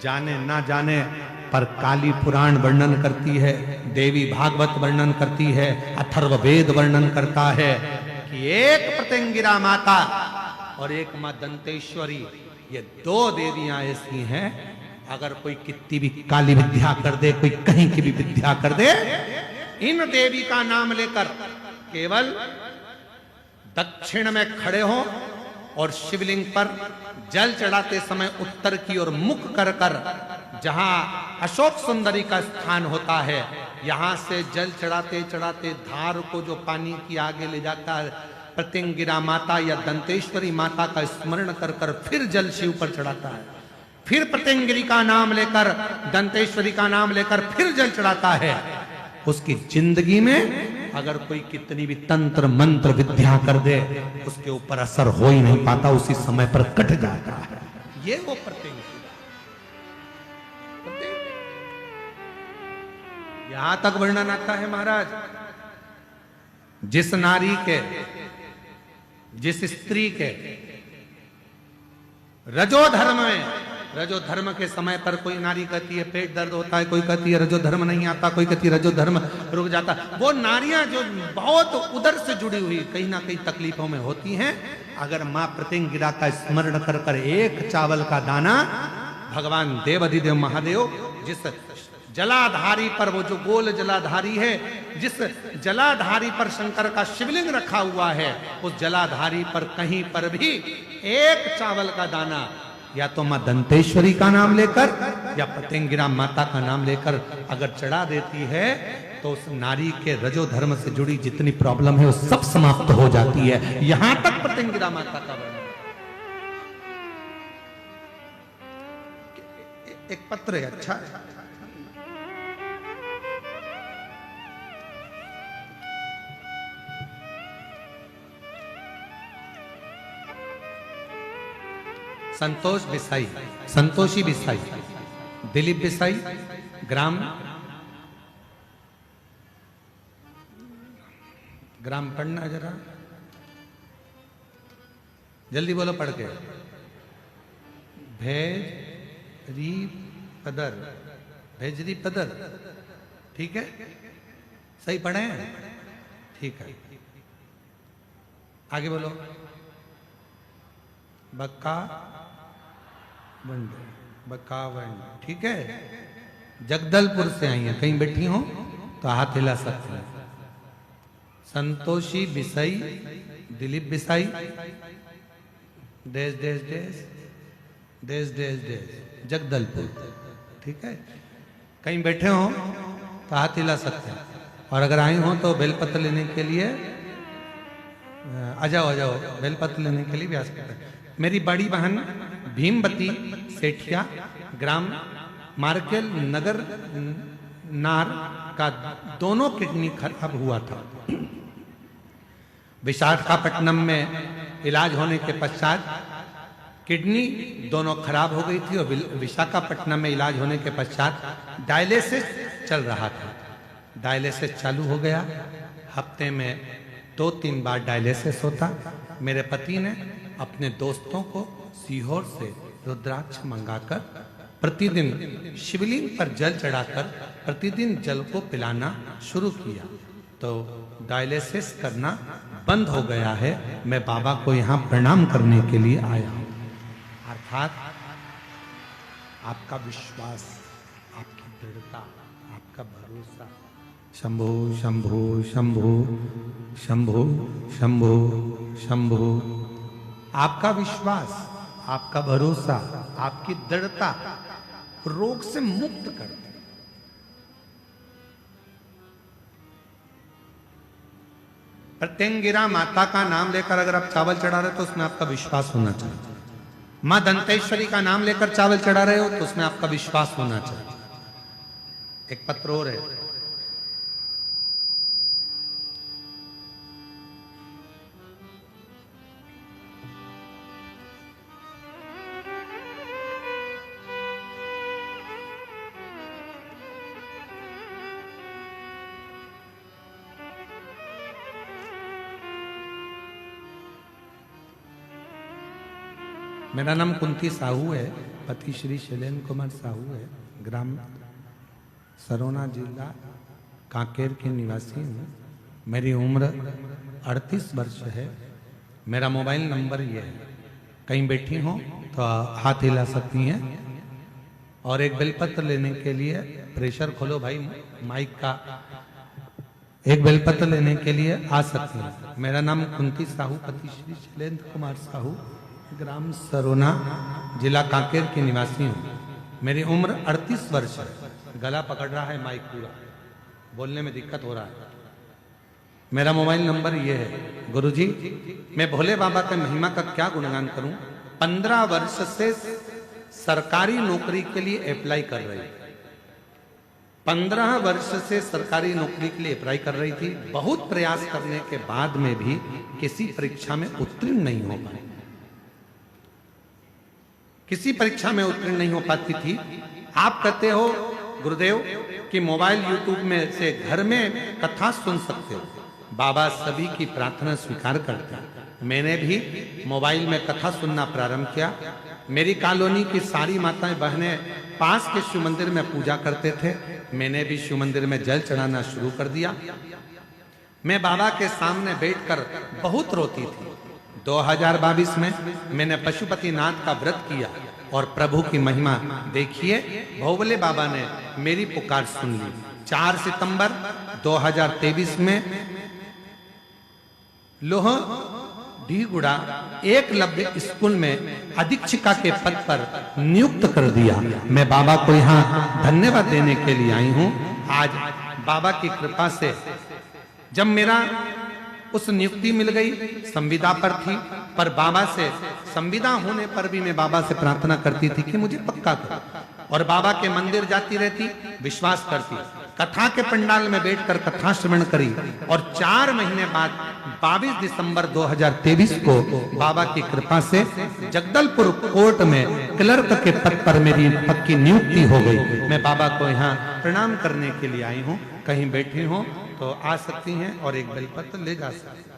जाने ना जाने पर काली पुराण वर्णन करती है, देवी भागवत वर्णन करती है, अथर्ववेद वर्णन करता है कि एक प्रत्यंगिरा माता और एक मां दंतेश्वरी, ये दो देवियां ऐसी हैं, अगर कोई कितनी भी काली विद्या कर दे, कोई कहीं की भी विद्या कर दे, इन देवी का नाम लेकर केवल दक्षिण में खड़े हो और शिवलिंग पर जल चढ़ाते समय उत्तर की ओर मुख कर कर, जहां अशोक सुंदरी का स्थान होता है, यहां से जल चढ़ाते चढ़ाते धार को जो पानी की आगे ले जाता है, प्रत्यंगिरा माता या दंतेश्वरी माता का स्मरण कर कर फिर जल शिव पर चढ़ाता है, फिर प्रत्यंगिरी का नाम लेकर, दंतेश्वरी का नाम लेकर फिर जल चढ़ाता है। उसकी जिंदगी में अगर कोई कितनी भी तंत्र मंत्र विद्या कर दे, उसके ऊपर असर हो ही नहीं पाता, उसी समय पर कट जाता है। ये वो प्रत्यंगिरा। यहां तक वर्णन आता है महाराज, जिस नारी के, जिस स्त्री के रजो धर्म में, रजो धर्म के समय पर कोई नारी कहती है पेट दर्द होता है, कोई कहती है रजो धर्म नहीं आता, कोई कहती है रजो धर्म रुक जाता, वो नारियां जो बहुत उदर से जुड़ी हुई कहीं ना कहीं तकलीफों में होती हैं, अगर मां प्रतिंगिरा का स्मरण कर कर एक चावल का दाना, भगवान देव अधिदेव महादेव जिस जलाधारी पर, वो जो गोल जलाधारी है, जिस जलाधारी पर शंकर का शिवलिंग रखा हुआ है, उस जलाधारी पर कहीं पर भी एक चावल का दाना या तो मां दंतेश्वरी का नाम लेकर या प्रतिंगिरा माता का नाम लेकर अगर चढ़ा देती है, तो उस नारी के रजो धर्म से जुड़ी जितनी प्रॉब्लम है वो सब समाप्त हो जाती है। यहां तक प्रतिंगिरा माता का वर्णन। एक पत्र है, अच्छा है, संतोष बिसाई, संतोषी बिसाई, दिलीप बिसाई, ग्राम पढ़ना जरा जल्दी बोलो पढ़ के। भेजरी पदर, भेजरी पदर, ठीक है, सही पढ़े हैं, ठीक है। आगे बोलो। बक्का बकावंड, ठीक है। जगदलपुर से आई है, कहीं बैठी हो तो हाथ हिला सकते हैं। संतोषी बिसाई, दिलीप बिसाई, देश देश देश देश देश देश जगदलपुर, ठीक है। कहीं बैठे हो तो हाथ हिला सकते हैं, और अगर आई हो तो बेलपत्र लेने के लिए आ जाओ, आ जाओ, बेलपत्र लेने के लिए भी आ सकते हैं। मेरी बड़ी बहन भीमवती सेठिया, ग्राम मार्केल नगर नार का दोनों किडनी खराब हुआ था। विशाखापट्टनम में इलाज होने के पश्चात किडनी दोनों खराब हो गई थी, और विशाखापट्टनम में इलाज होने के पश्चात डायलिसिस चल रहा था। डायलिसिस चालू हो गया, हफ्ते में 2-3 बार डायलिसिस होता। मेरे पति ने अपने दोस्तों को सीहोर से रुद्राक्ष मंगाकर प्रतिदिन शिवलिंग पर जल चढ़ाकर प्रतिदिन जल को पिलाना शुरू किया, तो डायलिसिस करना बंद हो गया है। मैं बाबा को यहाँ प्रणाम करने के लिए आया हूँ। अर्थात आपका विश्वास, आपकी दृढ़ता, आपका भरोसा, शंभो शंभो शंभो शंभो शंभो शंभो, आपका विश्वास, आपका भरोसा, आपकी दृढ़ता रोग से मुक्त कर दे। प्रतिंगिरा माता का नाम लेकर अगर आप चावल चढ़ा रहे हो तो उसमें आपका विश्वास होना चाहिए। मां दंतेश्वरी का नाम लेकर चावल चढ़ा रहे हो तो उसमें आपका विश्वास होना चाहिए। एक पत्र और है, मेरा नाम कुंती साहू है, पति श्री शैलेंद्र कुमार साहू है, ग्राम सरोना जिला कांकेर के निवासी हूँ। मेरी उम्र 38 वर्ष है। मेरा मोबाइल नंबर ये है, कहीं बैठी हो तो हाथ हिला सकती हैं। और एक बेलपत्र लेने के लिए, प्रेशर खोलो भाई माइक का, एक बेलपत्र लेने के लिए आ सकती हैं। मेरा नाम कुंती साहू, पति श्री शैलेंद्र कुमार साहू, ग्राम सरोना जिला कांकेर की निवासी हूँ। मेरी उम्र 38 वर्ष है। गला पकड़ रहा है माइक, पूरा बोलने में दिक्कत हो रहा है। मेरा मोबाइल नंबर ये है। गुरुजी, मैं भोले बाबा के महिमा का क्या गुणगान करूं। 15 वर्ष से सरकारी नौकरी के लिए अप्लाई कर रही, 15 वर्ष से सरकारी नौकरी के लिए अप्लाई कर रही थी। बहुत प्रयास करने के बाद में भी किसी परीक्षा में उत्तीर्ण नहीं हो पाई, किसी परीक्षा में उत्तीर्ण नहीं हो पाती थी। आप कहते हो गुरुदेव कि मोबाइल यूट्यूब में से घर में कथा सुन सकते हो। बाबा सभी की प्रार्थना स्वीकार करते हैं। मैंने भी मोबाइल में कथा सुनना प्रारंभ किया। मेरी कॉलोनी की सारी माताएं बहनें पास के शिव मंदिर में पूजा करते थे। मैंने भी शिव मंदिर में जल चढ़ाना शुरू कर दिया। मैं बाबा के सामने बैठकर बहुत रोती थी। 2022 में मैंने पशुपतिनाथ का व्रत किया और प्रभु की महिमा देखिए, भोवले बाबा ने मेरी पुकार सुन ली। 4 सितंबर 2023 में लोह ढीगुड़ा एकलव्य स्कूल में अधीक्षिका के पद पर नियुक्त कर दिया। मैं बाबा को यहाँ धन्यवाद देने के लिए आई हूँ। आज बाबा की कृपा से जब मेरा उस नियुक्ति मिल गई, संविदा पर थी, पर बाबा से संविदा होने पर भी मैं बाबा से प्रार्थना करती थी कि मुझे पक्का करो, और बाबा के मंदिर जाती रहती, विश्वास करती, कथा के पंडाल में बैठकर कथा श्रवण करी। और 4 महीने बाद 22 दिसंबर 2023 को बाबा की कृपा से जगदलपुर कोर्ट में क्लर्क के पद पर मेरी पक्की नियुक्ति हो गई। मैं बाबा को यहाँ प्रणाम करने के लिए आई हूँ। कहीं बैठी हो तो आ सकती हैं और एक बेलपत्र ले जा सकती हैं।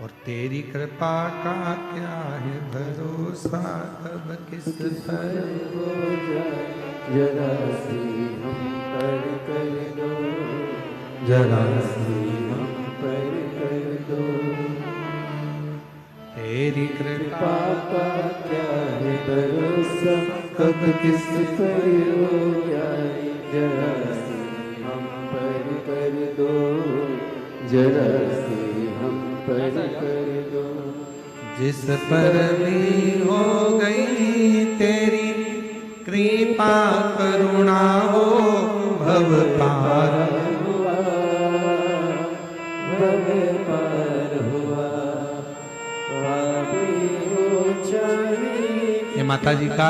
और तेरी कृपा का क्या है भरोसा, अब किस पर हो जाए, जरा सी हम पर कर दो, जरा सी हम पर कर दो। तेरी कृपा का क्या है भरोसा, कब किस पर हो जाए, जरा सी हम पर कर दो, जरा सी हम पर कर दो। जिस पर भी हो गई तेरी कृपा करुणा, हो भव पार हुआ, भव पार हुआ, पापी हो चाहे। ये माता जी का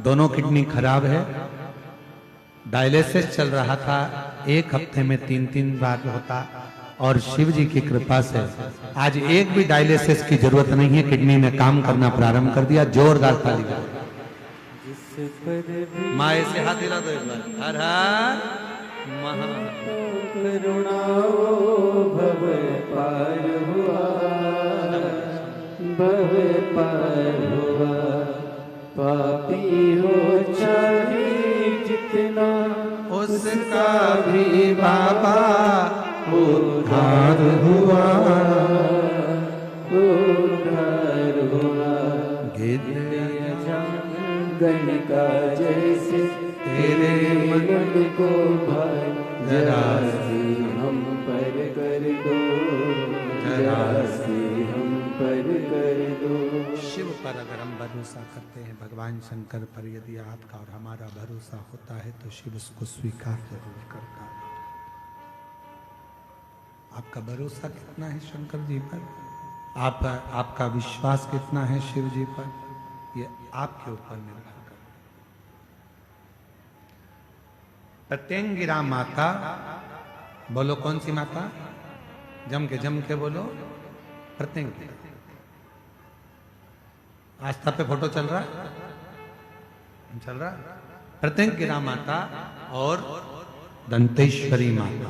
दोनों किडनी खराब है, डायलिसिस चल रहा था। 1 हफ्ते में 3-3 बार होता, और शिव जी की कृपा से आज एक भी डायलिसिस की जरूरत नहीं है। किडनी ने काम करना प्रारंभ कर दिया। जोरदार ताली बजाओ। माँ ऐसे हाथ हिला दो एक बार। हर हर महा करुणा भव पार हुआ, भव पार हुआ, पापी हो चाहे जितना, उसका भी बाबा उद्धार हुआ, उद्धार हुआ। गण का जैसे तेरे मन को भाई, जरा सी हम पर कर दो, जरा सी हम पर कर दो। शिव पर अगर हम भरोसा करते हैं, भगवान शंकर पर यदि आपका और हमारा भरोसा होता है तो शिव उसको स्वीकार जरूर करता है। आपका भरोसा कितना है शंकर जी पर, आपका विश्वास कितना है शिव जी पर, ये आपके ऊपर निर्भर करता है। प्रत्यंगिरा माता, बोलो कौन सी माता? जम के बोलो। प्रत्यंगिरा। आस्था पे फोटो चल रहा है? प्रत्यंगिरा माता और दंतेश्वरी माता,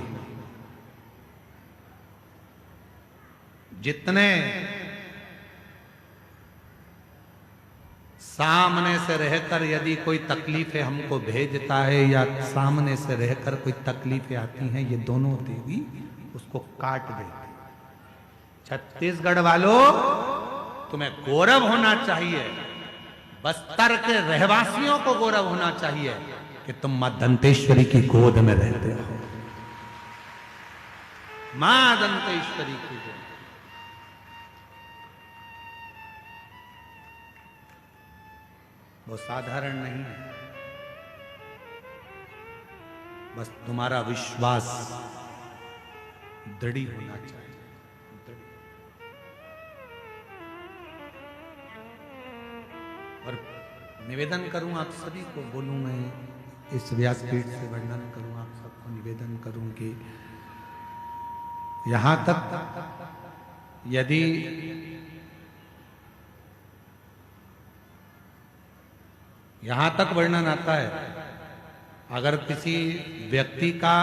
जितने सामने से रहकर यदि कोई तकलीफें हमको भेजता है या सामने से रहकर कोई तकलीफें आती हैं, ये दोनों देवी उसको काट देती। छत्तीसगढ़ वालों, तुम्हें गौरव होना चाहिए, बस्तर के रहवासियों को गौरव होना चाहिए कि तुम मां दंतेश्वरी की गोद में रहते हो। मां दंतेश्वरी की गोद। वो साधारण नहीं है, बस तुम्हारा विश्वास दृढ़ होना चाहिए। निवेदन करूं आप सभी को, बोलूं मैं इस व्यासपीठ से वर्णन करूं, आप सबको निवेदन करूं कि यहां तक यदि यहां तक वर्णन आता है, अगर किसी व्यक्ति का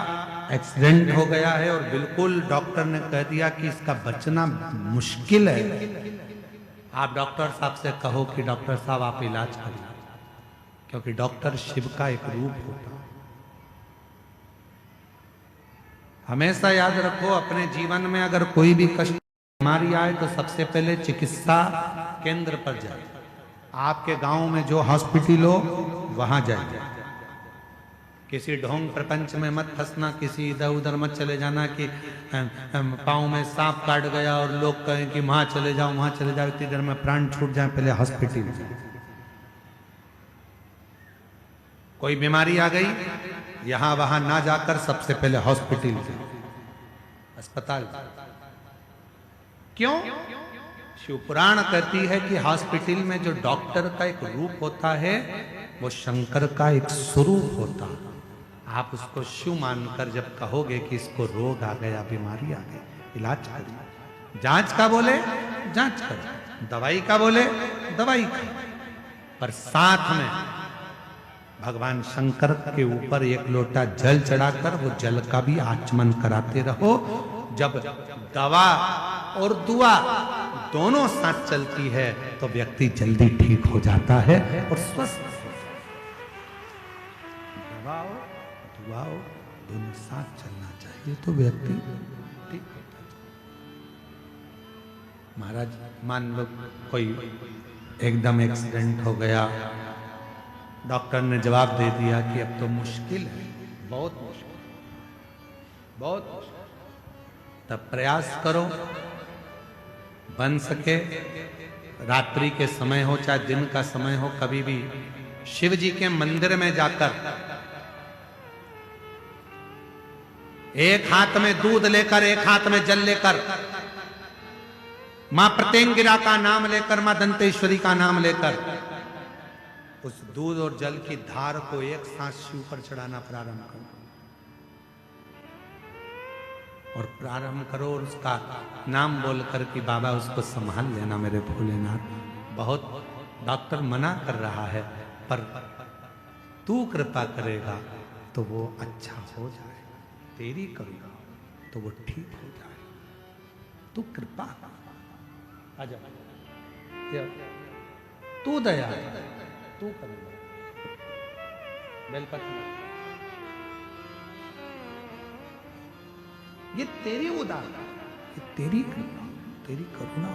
एक्सीडेंट हो गया है और बिल्कुल डॉक्टर ने कह दिया कि इसका बचना मुश्किल है, आप डॉक्टर साहब से कहो कि डॉक्टर साहब आप इलाज करिए, क्योंकि डॉक्टर शिव का एक रूप होता है। हमेशा याद रखो, अपने जीवन में अगर कोई भी कष्ट बीमारी आए तो सबसे पहले चिकित्सा केंद्र पर जाए। आपके गांव में जो हॉस्पिटल हो वहां जाइए। किसी ढोंग प्रपंच में मत फंसना, किसी इधर उधर मत चले जाना कि पाँव में सांप काट गया और लोग कहें कि वहां चले जाओ वहां चले जाओ, इतनी देर में प्राण छूट जाए, पहले हॉस्पिटल जाए। कोई बीमारी आ गई, यहां वहां ना जाकर सबसे पहले हॉस्पिटल जाए, अस्पताल। क्यों? शिव पुराण कहती है कि हॉस्पिटल में जो डॉक्टर का एक रूप होता है वो शंकर का एक स्वरूप होता है। आप उसको शिव मानकर जब कहोगे कि इसको रोग आ गया, बीमारी आ गई, इलाज करिए। जांच का बोले जांच करिए, दवाई का बोले दवाई का, पर साथ में भगवान शंकर के ऊपर एक लोटा जल चढ़ाकर वो जल का भी आचमन कराते रहो। जब दवा और दुआ दोनों साथ चलती है तो व्यक्ति जल्दी ठीक हो जाता है और स्वस्थ। दवा दुआ दोनों साथ चलना चाहिए तो व्यक्ति ठीक होता है। महाराज मान लो कोई एकदम एक्सीडेंट हो गया, डॉक्टर ने जवाब दे दिया कि अब तो मुश्किल है, बहुत मुश्किल, बहुत मुश्किल। तब प्रयास करो, बन सके रात्रि के समय हो चाहे दिन का समय हो, कभी भी शिव जी के मंदिर में जाकर एक हाथ में दूध लेकर, एक हाथ में जल लेकर, मां प्रत्यंगिरा का नाम लेकर, मां दंतेश्वरी का नाम लेकर उस दूध और जल की धार को एक सांस शिव पर चढ़ाना प्रारंभ करो और प्रारंभ करो और उसका नाम बोलकर कि बाबा उसको संभाल लेना मेरे भोलेनाथ। बहुत डॉक्टर मना कर रहा है पर तू कृपा करेगा तो वो अच्छा हो जाए, तेरी करुणा तो वो ठीक हो जाए, तू कृपा आजा, तू दया, तू करुणा। बेलपत्र ये तेरी उदारता, ये तेरी कृपा, तेरी करुणा।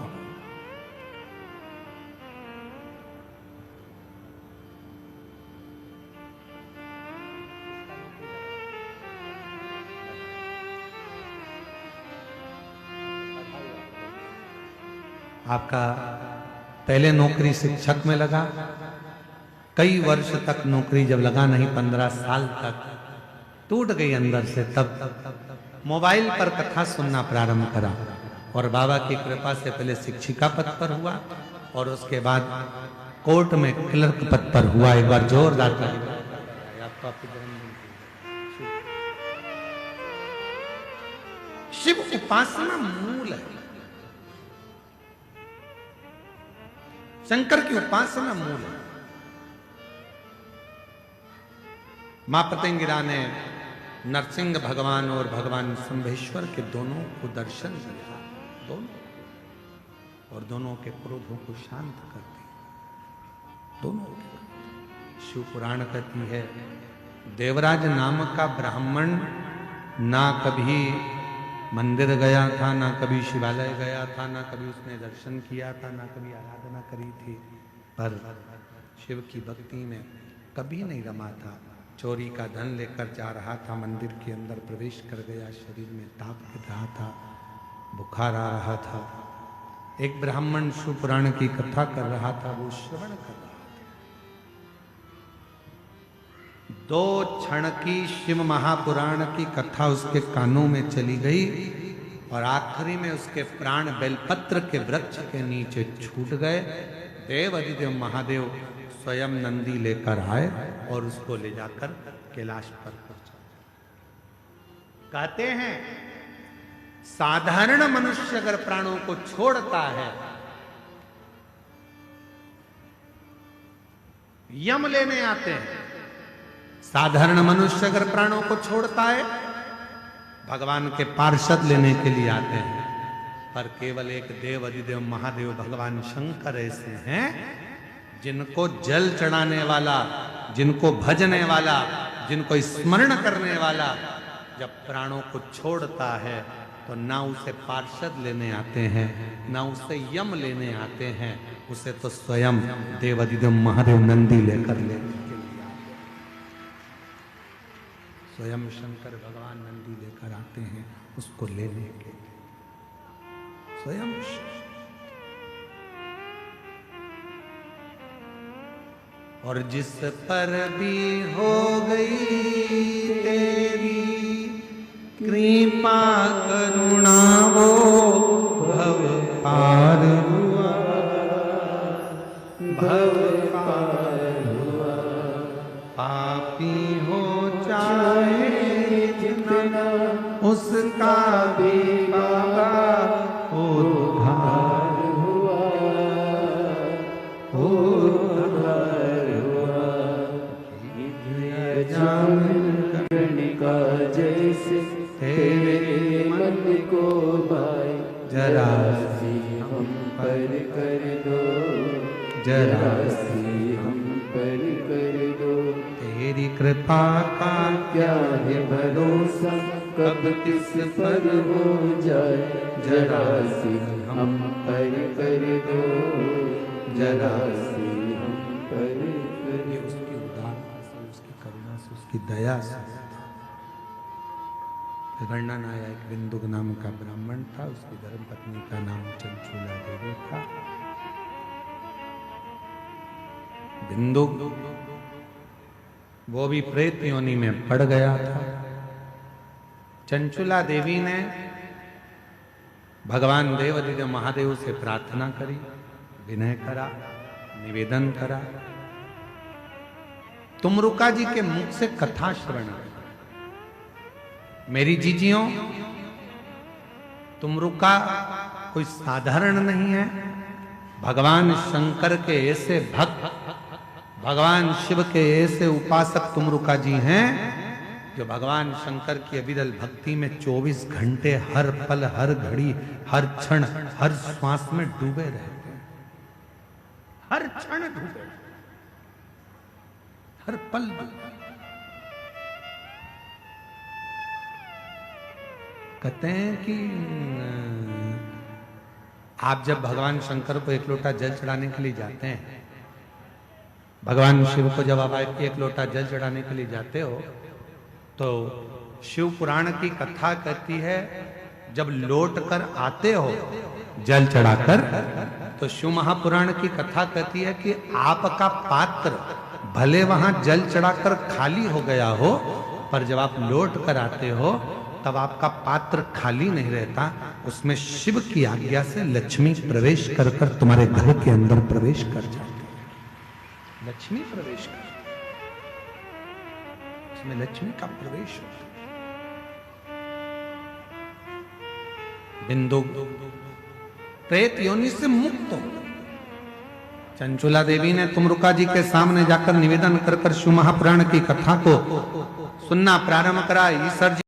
आपका पहले नौकरी शिक्षक में लगा, कई वर्ष तक नौकरी जब लगा नहीं, 15 साल तक टूट गई अंदर से, तब मोबाइल पर कथा सुनना प्रारंभ करा और बाबा की कृपा से पहले शिक्षिका पद पर हुआ और उसके बाद कोर्ट में क्लर्क पद पर हुआ। एक बार जोरदार शिव उपासना मूल है, शंकर की उपासना मूल है। मां प्रत्यंगिरा ने नरसिंह भगवान और भगवान शंभेश्वर के दोनों को दर्शन दिया, दोनों, और दोनों के क्रोधों को शांत कर दिया, दोनों के। शिव पुराण कहती है देवराज नाम का ब्राह्मण ना कभी मंदिर गया था, ना कभी शिवालय गया था, ना कभी उसने दर्शन किया था, ना कभी आराधना करी थी, पर शिव की भक्ति में कभी नहीं रमा था। चोरी का धन लेकर जा रहा था, मंदिर के अंदर प्रवेश कर गया, शरीर में ताप गिर रहा था, बुखार आ रहा था। एक ब्राह्मण शिव पुराण की कथा कर रहा था, वो श्रवण कर रहा था। 2 क्षण की शिव महापुराण की कथा उसके कानों में चली गई और आखिरी में उसके प्राण बेलपत्र के वृक्ष के नीचे छूट गए। देव अधिदेव महादेव स्वयं नंदी लेकर आए और उसको ले जाकर कैलाश पर पहुंचा। कहते हैं साधारण मनुष्य अगर प्राणों को छोड़ता है, यम लेने आते हैं। साधारण मनुष्य अगर प्राणों को छोड़ता है, भगवान के पार्षद लेने के लिए आते हैं। पर केवल एक देव अधिदेव महादेव भगवान शंकर ऐसे हैं जिनको जल चढ़ाने वाला, जिनको भजने वाला, जिनको स्मरण करने वाला जब प्राणों को छोड़ता है तो ना उसे पार्षद लेने आते हैं, ना उसे यम लेने आते हैं, उसे तो स्वयं देव अधिदेव महादेव नंदी लेकर लेने के लिए आते हैं। स्वयं शंकर भगवान नंदी लेकर आते हैं उसको लेने के लिए, स्वयं। और जिस पर भी हो गई तेरी कृपा करुणा वो भव पार हुआ, भव पार हुआ। पापी हो चाहे जितना उसका भी बाबा उद्धार हुआ, उद्धार हुआ। का जैसे तेरे मन को भाई, जरा सी हम पर कर दो, जरा सी हम पर कर दो। तेरी कृपा का क्या है भरोसा, कब किस पर हो जाए, जरा सी हम पर कर दो, जरा सी हम पर कर दो। उसकी उदारता से, उसकी करुणा से, उसकी दया से। वर्णन आया एक बिंदुक नाम का ब्राह्मण था, उसकी धर्मपत्नी का नाम चंचूला देवी था। बिंदुक वो भी प्रेत योनि में पड़ गया था। चंचूला देवी ने भगवान देव अधिदेव महादेव से प्रार्थना करी, विनय करा, निवेदन करा। तुमरुका जी के मुख से कथा श्रवण करी। मेरी जीजियों, तुमरुका कोई साधारण नहीं है। भगवान शंकर के ऐसे भक्त, भगवान शिव के ऐसे उपासक तुमरुका जी हैं जो भगवान शंकर की अविरल भक्ति में 24 घंटे हर पल, हर घड़ी, हर क्षण, हर श्वास में डूबे रहते हैं। हर क्षण डूबे, हर पल डूबे। कहते हैं कि आप जब भगवान शंकर को एक लोटा जल चढ़ाने के लिए जाते हैं, भगवान शिव को जब आप एक लोटा जल चढ़ाने के लिए जाते हो, तो शिव पुराण की कथा कहती है जब लौट कर आते हो जल चढ़ाकर, तो शिव महापुराण की कथा कहती है कि आपका पात्र भले वहां जल चढ़ाकर खाली हो गया हो, पर जब आप लौट कर आते हो तब आपका पात्र खाली नहीं रहता, उसमें शिव की आज्ञा से लक्ष्मी प्रवेश कर कर तुम्हारे घर के अंदर प्रवेश कर जाती है। लक्ष्मी प्रवेश कर, उसमें लक्ष्मी का प्रवेश होता। बिंदु प्रेत योनि से मुक्त हो। चंचूला देवी ने तुमरुका जी के सामने जाकर निवेदन कर कर शिव महापुराण की कथा को सुनना प्रारंभ करा। ईश्वर जी